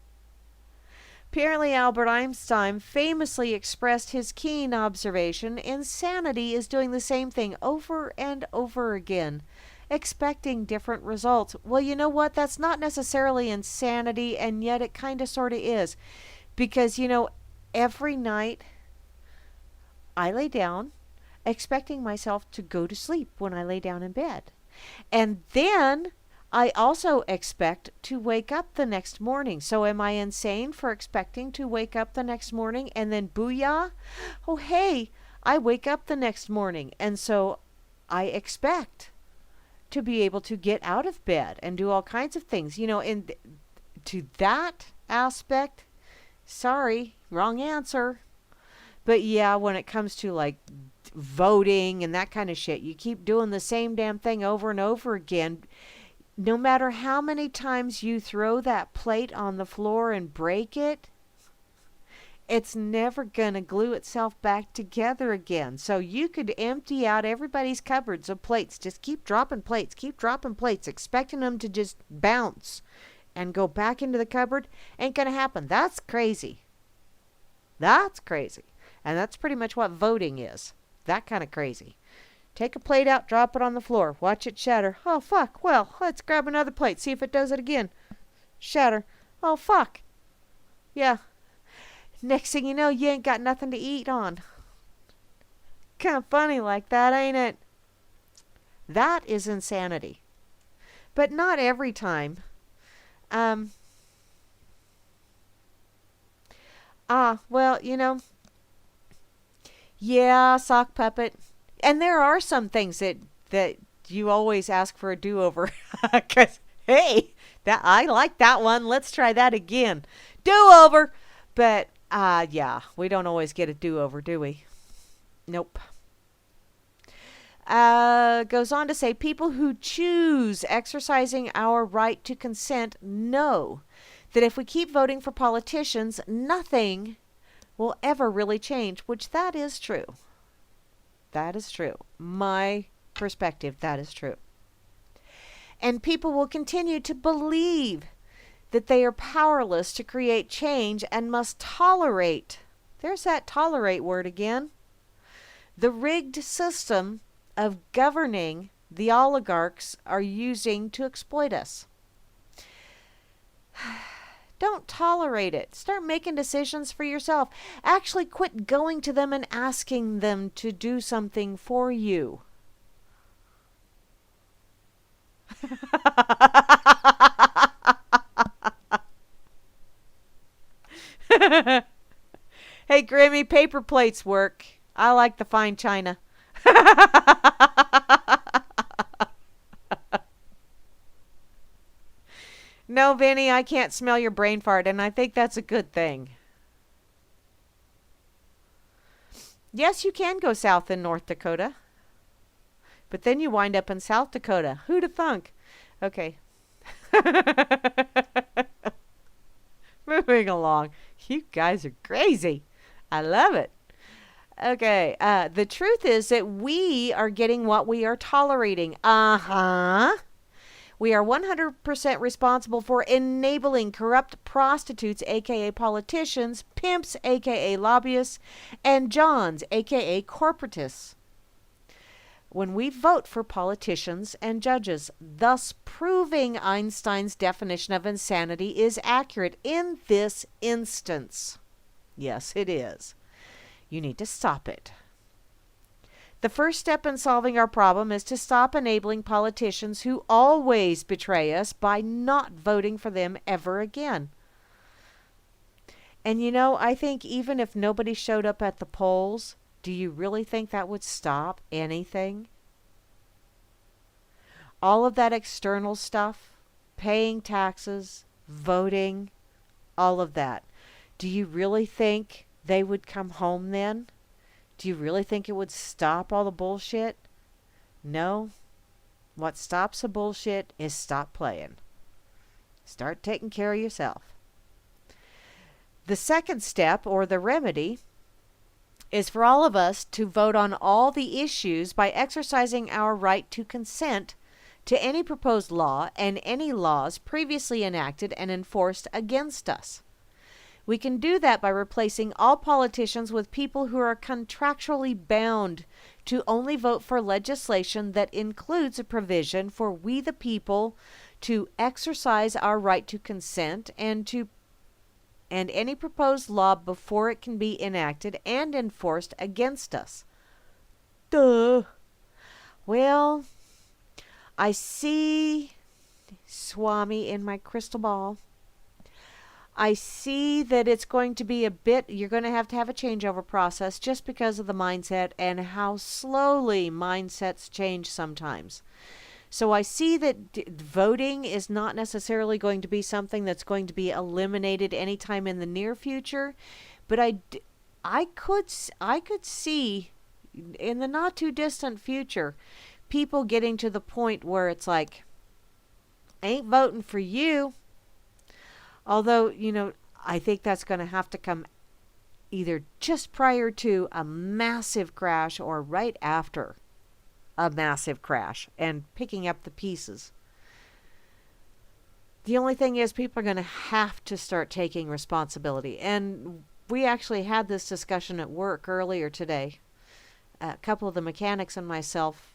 Apparently Albert Einstein famously expressed his keen observation, insanity is doing the same thing over and over again, expecting different results. Well, you know what? That's not necessarily insanity, and yet it kind of sort of is. Because, every night I lay down expecting myself to go to sleep when I lay down in bed. And then I also expect to wake up the next morning. So am I insane for expecting to wake up the next morning and then booyah? Oh, hey, I wake up the next morning. And so I expect to be able to get out of bed and do all kinds of things. To that aspect, sorry, wrong answer. But yeah, when it comes to like voting and that kind of shit, you keep doing the same damn thing over and over again. No matter how many times you throw that plate on the floor and break it, it's never going to glue itself back together again. So you could empty out everybody's cupboards of plates. Just keep dropping plates, expecting them to just bounce and go back into the cupboard. Ain't going to happen. That's crazy. That's crazy. And that's pretty much what voting is. That kind of crazy. Take a plate out, drop it on the floor, watch it shatter. Oh, fuck. Well, let's grab another plate, see if it does it again. Shatter. Oh, fuck. Yeah. Next thing you know, you ain't got nothing to eat on. Kind of funny like that, ain't it? That is insanity. But not every time. Well, yeah, sock puppet. And there are some things that you always ask for a do-over. Because, hey, I like that one. Let's try that again. Do-over. But, yeah, we don't always get a do-over, do we? Nope. Goes on to say, people who choose exercising our right to consent know that if we keep voting for politicians, nothing will ever really change, which that is true. That is true. My perspective, that is true. And people will continue to believe that they are powerless to create change and must tolerate, there's that tolerate word again, the rigged system of governing the oligarchs are using to exploit us. Don't tolerate it. Start making decisions for yourself. Actually quit going to them and asking them to do something for you. Hey, Grammy, paper plates work. I like the fine china. No, Vinny, I can't smell your brain fart, and I think that's a good thing. Yes, you can go south in North Dakota. But then you wind up in South Dakota. Who'da thunk? Okay. Moving along. You guys are crazy. I love it. Okay. The truth is that we are getting what we are tolerating. Uh-huh. We are 100% responsible for enabling corrupt prostitutes, aka politicians, pimps, aka lobbyists, and Johns, aka corporatists, when we vote for politicians and judges, thus proving Einstein's definition of insanity is accurate in this instance. Yes, it is. You need to stop it. The first step in solving our problem is to stop enabling politicians who always betray us by not voting for them ever again. And I think even if nobody showed up at the polls, do you really think that would stop anything? All of that external stuff, paying taxes, voting, all of that. Do you really think they would come home then? Do you really think it would stop all the bullshit? No. What stops the bullshit is stop playing. Start taking care of yourself. The second step, or the remedy, is for all of us to vote on all the issues by exercising our right to consent to any proposed law and any laws previously enacted and enforced against us. We can do that by replacing all politicians with people who are contractually bound to only vote for legislation that includes a provision for we the people to exercise our right to consent and any proposed law before it can be enacted and enforced against us. Duh. Well, I see, Swami, in my crystal ball. I see that it's going to be you're going to have a changeover process just because of the mindset and how slowly mindsets change sometimes. So I see that voting is not necessarily going to be something that's going to be eliminated anytime in the near future, but I could see in the not too distant future people getting to the point where it's like, I ain't voting for you. Although, I think that's going to have to come either just prior to a massive crash or right after a massive crash and picking up the pieces. The only thing is people are going to have to start taking responsibility. And we actually had this discussion at work earlier today. A couple of the mechanics and myself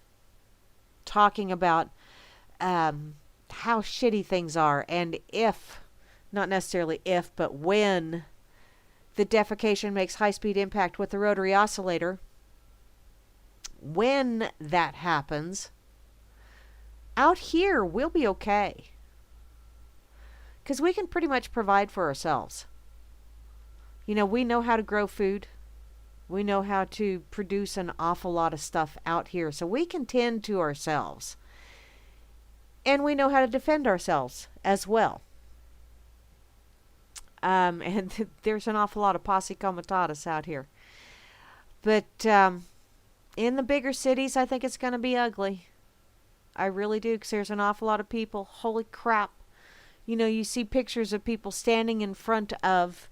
talking about how shitty things are, and not necessarily if, but when the defecation makes high-speed impact with the rotary oscillator, when that happens, out here we'll be okay. Because we can pretty much provide for ourselves. We know how to grow food. We know how to produce an awful lot of stuff out here. So we can tend to ourselves. And we know how to defend ourselves as well. And there's an awful lot of posse comitatus out here. But in the bigger cities, I think it's going to be ugly. I really do, because there's an awful lot of people. Holy crap. You see pictures of people standing in front of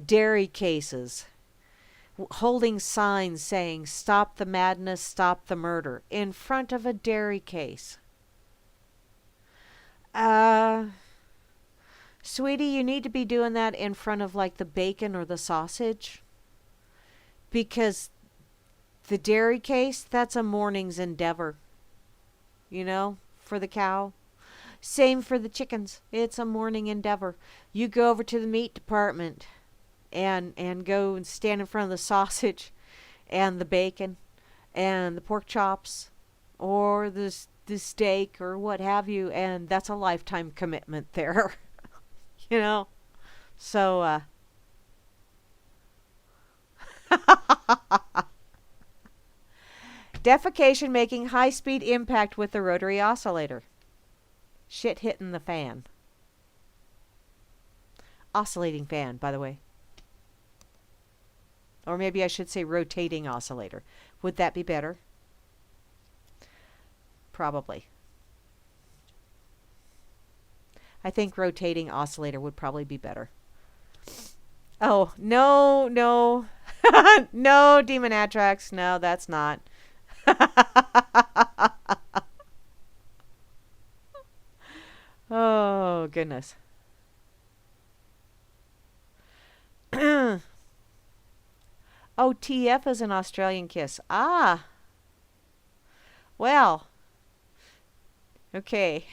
dairy cases, holding signs saying, "Stop the madness, stop the murder," in front of a dairy case. Sweetie, you need to be doing that in front of like the bacon or the sausage. Because the dairy case, that's a morning's endeavor. For the cow. Same for the chickens. It's a morning endeavor. You go over to the meat department and go and stand in front of the sausage and the bacon and the pork chops or the steak or what have you, and that's a lifetime commitment there. So defecation making high-speed impact with the rotary oscillator. Shit hitting the fan. Oscillating fan, by the way. Or maybe I should say rotating oscillator. Would that be better? Probably. I think rotating oscillator would probably be better. Oh, no. No, Demonatrax. No, that's not. Oh, goodness. Oh, TF is an Australian kiss. Ah. Well. Okay.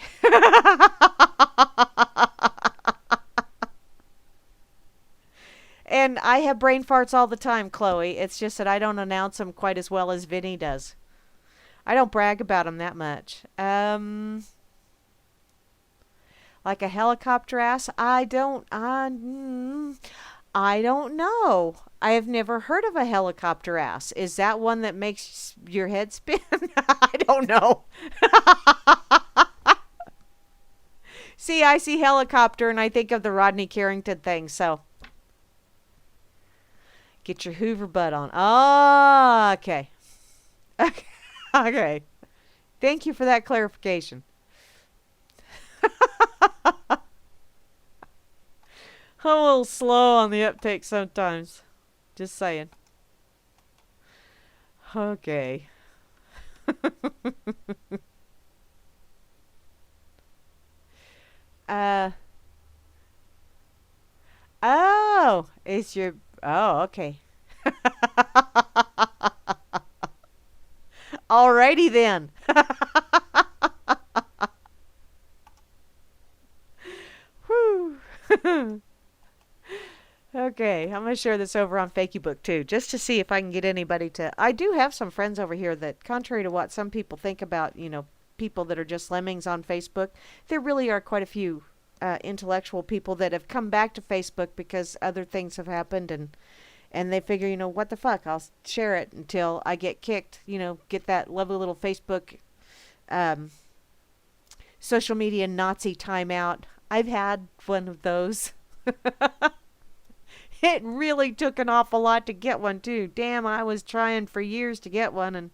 And I have brain farts all the time, Chloe. It's just that I don't announce them quite as well as Vinny does. I don't brag about them that much. Like a helicopter ass, I don't know. I have never heard of a helicopter ass. Is that one that makes your head spin? I don't know. See, I see helicopter and I think of the Rodney Carrington thing. So get your Hoover butt on. Oh, okay. Okay. Okay. Thank you for that clarification. I'm a little slow on the uptake sometimes. Just saying. Okay. uh oh, it's your okay. Alrighty then. Whew. Okay, I'm gonna share this over on Facebook too, just to see if I can get anybody to. I do have some friends over here that, contrary to what some people think about, people that are just lemmings on Facebook, there really are quite a few intellectual people that have come back to Facebook because other things have happened, and they figure, what the fuck, I'll share it until I get kicked, get that lovely little Facebook social media Nazi timeout. I've had one of those. It really took an awful lot to get one too. Damn, I was trying for years to get one, and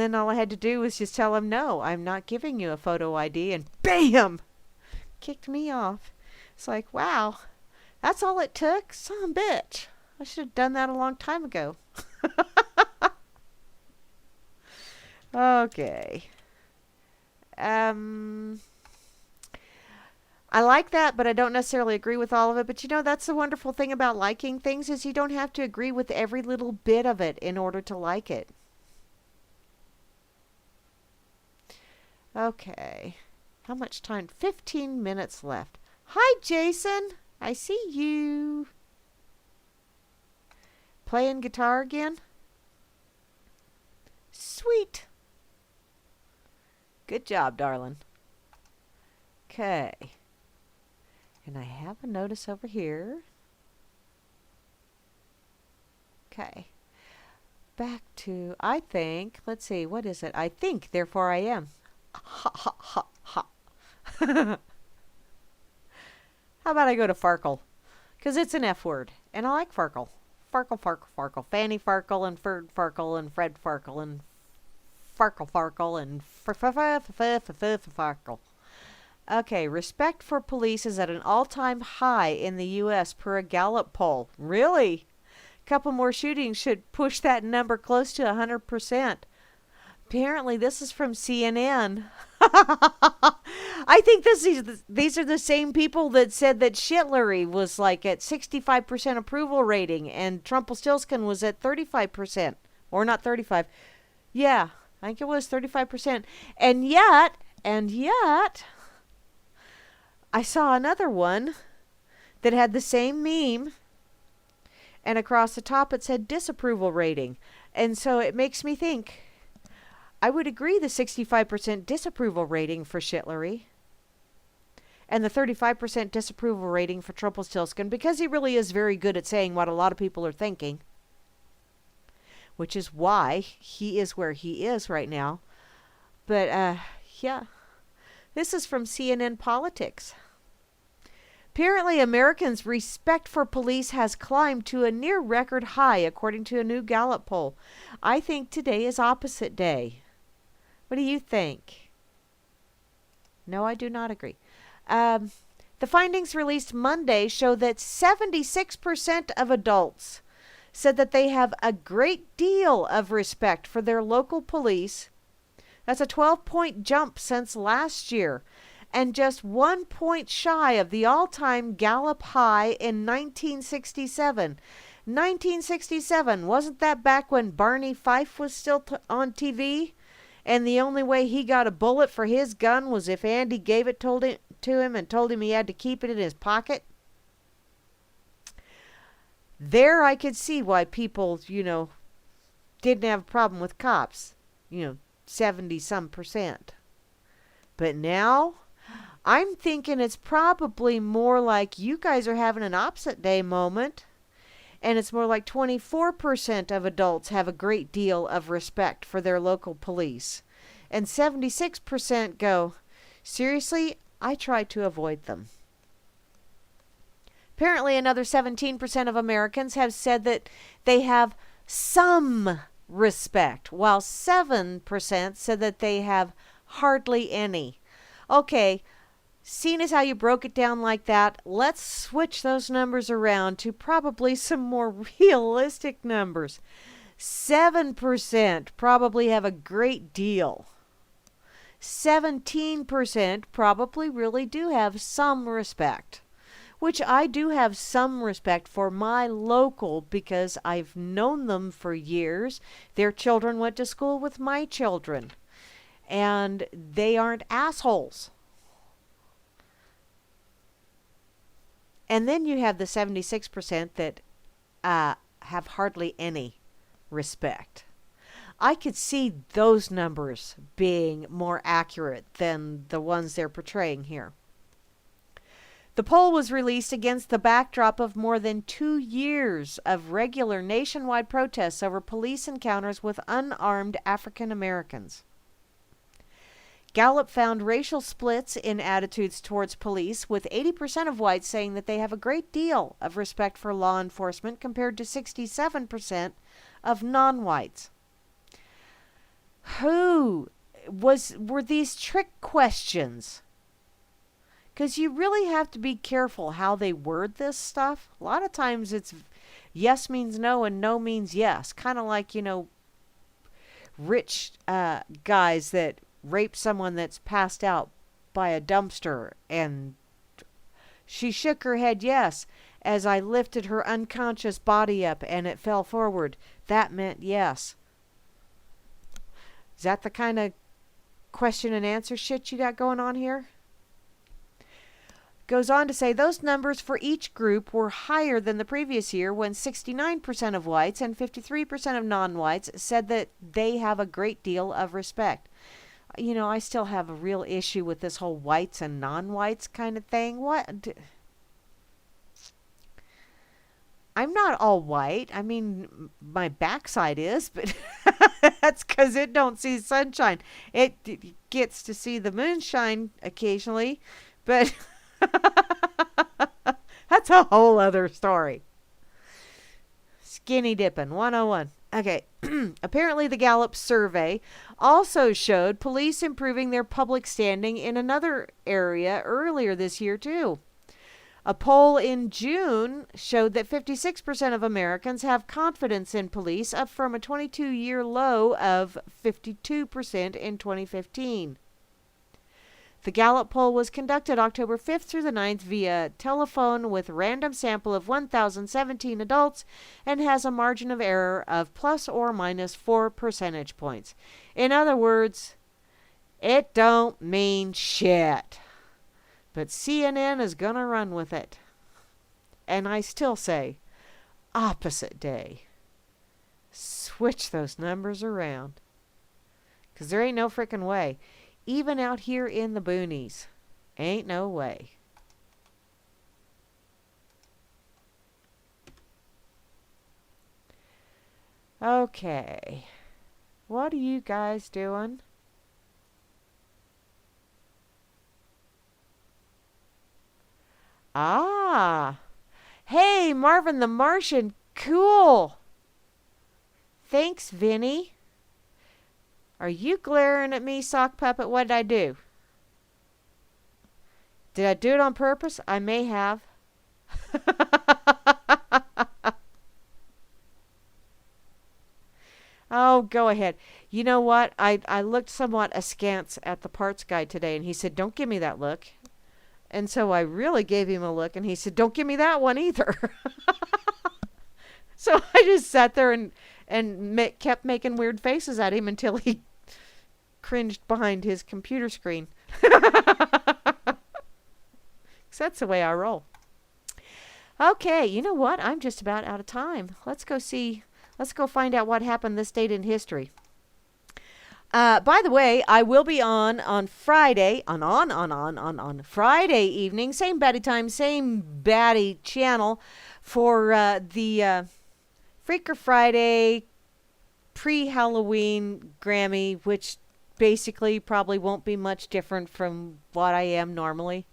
then all I had to do was just tell them, no, I'm not giving you a photo ID, and bam! Kicked me off. It's like, wow, that's all it took? Son of a bitch. I should have done that a long time ago. Okay. I like that, but I don't necessarily agree with all of it. But that's the wonderful thing about liking things, is you don't have to agree with every little bit of it in order to like it. Okay. How much time? 15 minutes left. Hi, Jason. I see you. Playing guitar again? Sweet. Good job, darling. Okay. And I have a notice over here. Okay. Back to, I think, let's see, what is it? I think, therefore I am. Ha, ha, ha, ha. How about I go to Farkle? Because it's an F word, and I like Farkle. Farkle, Farkle, Farkle. Fanny Farkle, and Ferd Farkle, and Fred Farkle, and Farkle, Farkle, and Farkle. Okay, respect for police is at an all-time high in the U.S. per a Gallup poll. Really? A couple more shootings should push that number close to 100%. Apparently, this is from CNN. I think these are the same people that said that Shitlery was like at 65% approval rating and Trumpelstiltskin was at 35%. Or not 35. Yeah, I think it was 35%. And yet, I saw another one that had the same meme, and across the top it said disapproval rating. And so it makes me think, I would agree the 65% disapproval rating for Shitlery and the 35% disapproval rating for Trumpelstiltskin, because he really is very good at saying what a lot of people are thinking, which is why he is where he is right now. But, yeah. This is from CNN Politics. Apparently, Americans' respect for police has climbed to a near record high, according to a new Gallup poll. I think today is opposite day. What do you think? No, I do not agree. The findings released Monday show that 76% of adults said that they have a great deal of respect for their local police. That's a 12-point jump since last year, and just 1 point shy of the all-time Gallup high in 1967. 1967, wasn't that back when Barney Fife was still on TV? And the only way he got a bullet for his gun was if Andy gave it to him and told him he had to keep it in his pocket? There I could see why people, didn't have a problem with cops, 70 some percent. But now I'm thinking it's probably more like you guys are having an opposite day moment. And it's more like 24% of adults have a great deal of respect for their local police. And 76% go, seriously, I try to avoid them. Apparently, another 17% of Americans have said that they have some respect, while 7% said that they have hardly any. Okay, seeing as how you broke it down like that, let's switch those numbers around to probably some more realistic numbers. 7% probably have a great deal. 17% probably really do have some respect, which I do have some respect for my local because I've known them for years. Their children went to school with my children, and they aren't assholes. And then you have the 76% that have hardly any respect. I could see those numbers being more accurate than the ones they're portraying here. The poll was released against the backdrop of more than 2 years of regular nationwide protests over police encounters with unarmed African Americans. Gallup found racial splits in attitudes towards police, with 80% of whites saying that they have a great deal of respect for law enforcement compared to 67% of non-whites. Were these trick questions? Because you really have to be careful how they word this stuff. A lot of times it's yes means no and no means yes. Kind of like, rich guys that rape someone that's passed out by a dumpster, and she shook her head yes as I lifted her unconscious body up and it fell forward. That meant yes. Is that the kind of question and answer shit you got going on here? Goes on to say those numbers for each group were higher than the previous year, when 69% of whites and 53% of non-whites said that they have a great deal of respect. I still have a real issue with this whole whites and non-whites kind of thing. I'm not all white. I mean, my backside is, but that's because it don't see sunshine. It gets to see the moonshine occasionally, but that's a whole other story. Skinny dipping 101. Okay, apparently the Gallup survey also showed police improving their public standing in another area earlier this year, too. A poll in June showed that 56% of Americans have confidence in police, up from a 22-year low of 52% in 2015. The Gallup poll was conducted October 5th through the 9th via telephone with a random sample of 1,017 adults and has a margin of error of plus or minus 4 percentage points. In other words, it don't mean shit. But CNN is going to run with it. And I still say, opposite day. Switch those numbers around. Because there ain't no frickin' way. Even out here in the boonies, ain't no way. Okay. What are you guys doing? Ah. Hey, Marvin the Martian. Cool. Thanks, Vinny. Are you glaring at me, sock puppet? What did I do? Did I do it on purpose? I may have. Oh, go ahead. You know what? I looked somewhat askance at the parts guy today, and he said, don't give me that look. And so I really gave him a look, and he said, don't give me that one either. So I just sat there and kept making weird faces at him until he cringed behind his computer screen. That's the way I roll. Okay, you know what? I'm just about out of time. Let's go find out what happened this date in history. By the way, I will be on Friday, on Friday evening, same baddie time, same baddie channel for the Freaker Friday pre-Halloween Grammy, which basically probably won't be much different from what I am normally.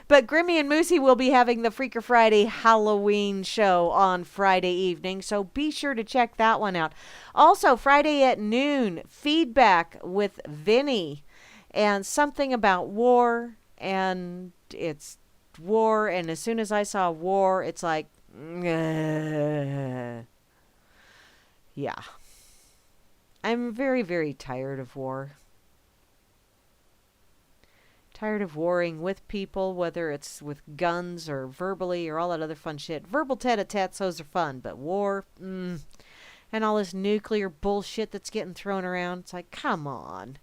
But Grimmy and Moosey will be having the Freaker Friday Halloween show on Friday evening, so be sure to check that one out. Also, Friday at noon, feedback with Vinny and something about war, and it's war, and as soon as I saw war, it's like, yeah. I'm very, very tired of war. Tired of warring with people, whether it's with guns or verbally or all that other fun shit. Verbal tete-a-tetes, those are fun, but war, and all this nuclear bullshit that's getting thrown around, it's like, come on.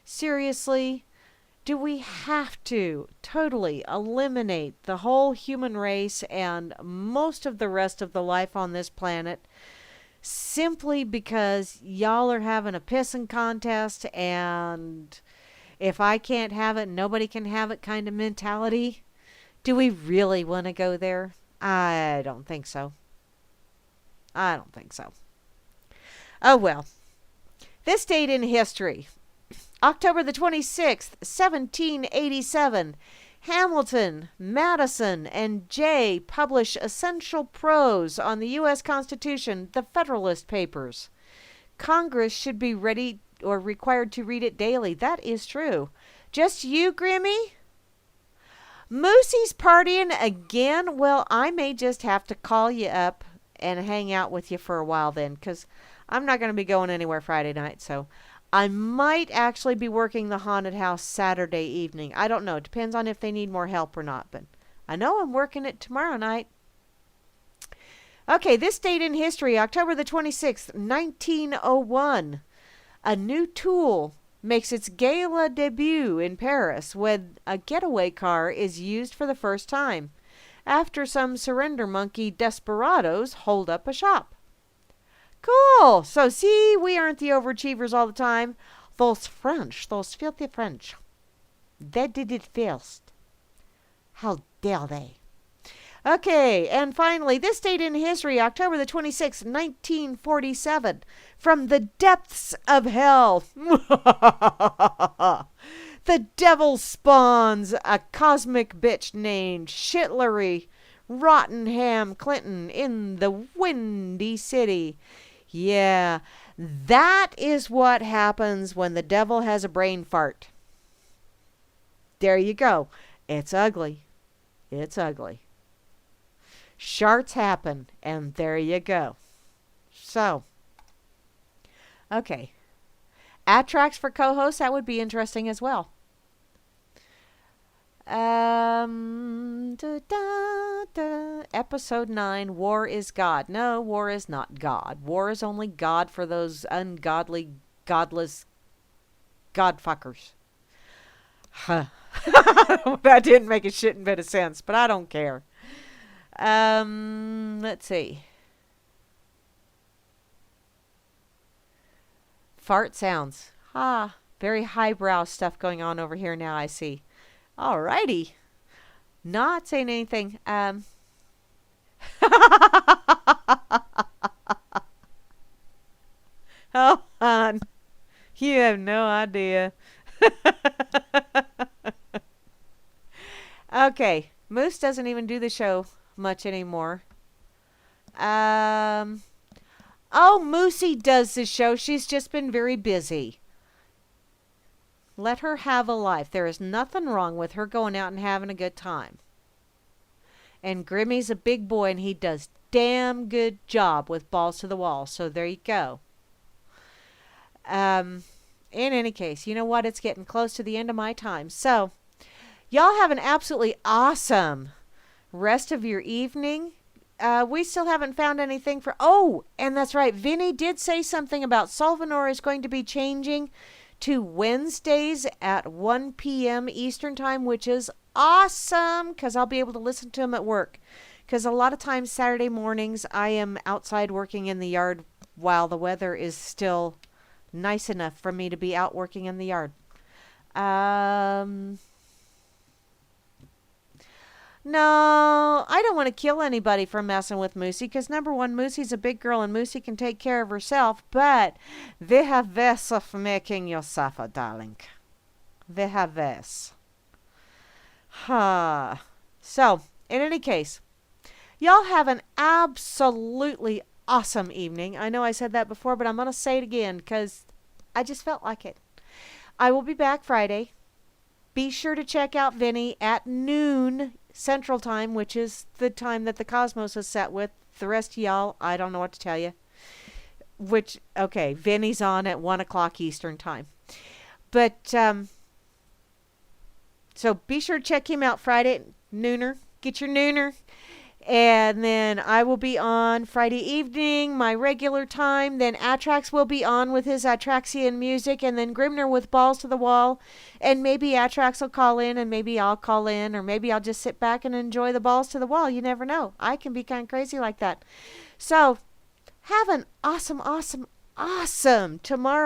Seriously? Do we have to totally eliminate the whole human race and most of the rest of the life on this planet simply because y'all are having a pissing contest and if I can't have it, nobody can have it kind of mentality? Do we really want to go there? I don't think so. I don't think so. Oh well. This date in history. October the 26th, 1787. Hamilton, Madison, and Jay publish essential prose on the U.S. Constitution, the Federalist Papers. Congress should be ready or required to read it daily. That is true. Just you, Grimmy? Moosey's partying again? Well, I may just have to call you up and hang out with you for a while then, because I'm not going to be going anywhere Friday night, so I might actually be working the haunted house Saturday evening. I don't know. It depends on if they need more help or not, but I know I'm working it tomorrow night. Okay, this date in history, October the 26th, 1901. A new tool makes its gala debut in Paris when a getaway car is used for the first time, after some surrender monkey desperados hold up a shop. Cool! So see, we aren't the overachievers all the time. Those French, those filthy French, they did it first. How dare they? Okay, and finally, this date in history, October the 26th, 1947. From the depths of hell, the devil spawns a cosmic bitch named Shitlery Rottenham Clinton in the Windy City. Yeah, that is what happens when the devil has a brain fart. There you go. It's ugly. It's ugly. Sharts happen, and there you go. So, okay. Tracks for co-hosts, that would be interesting as well. Episode 9, War is God. No, war is not God. War is only God for those ungodly, godless godfuckers. Huh. That didn't make a shitting bit of sense, but I don't care. Let's see. Fart sounds. Very highbrow stuff going on over here now, I see. Alrighty. Not saying anything. Oh, hon. You have no idea. Okay. Moose doesn't even do the show much anymore. Oh, Moosey does the show. She's just been very busy. Let her have a life. There is nothing wrong with her going out and having a good time. And Grimmy's a big boy and he does damn good job with balls to the wall. So there you go. In any case, you know what? It's getting close to the end of my time. So y'all have an absolutely awesome rest of your evening. We still haven't found anything for... Oh, and that's right. Vinny did say something about Solvanor is going to be changing to Wednesdays at 1 p.m. Eastern Time, which is awesome because I'll be able to listen to him at work. Because a lot of times Saturday mornings I am outside working in the yard while the weather is still nice enough for me to be out working in the yard. Um, no, I don't want to kill anybody for messing with Moosey because number one, Moosey's a big girl and Moosey can take care of herself, but we have this of making you suffer, darling. We have this. Huh. So, in any case, y'all have an absolutely awesome evening. I know I said that before, but I'm going to say it again because I just felt like it. I will be back Friday. Be sure to check out Vinny at noon Central Time, which is the time that the Cosmos is set with. The rest of y'all, I don't know what to tell you. Okay, Vinny's on at 1 o'clock Eastern Time. But, so be sure to check him out Friday, nooner. Get your nooner. And then I will be on Friday evening, my regular time. Then Atrax will be on with his Atraxian music. And then Grimner with Balls to the Wall. And maybe Atrax will call in and maybe I'll call in. Or maybe I'll just sit back and enjoy the Balls to the Wall. You never know. I can be kind of crazy like that. So have an awesome, awesome, awesome tomorrow.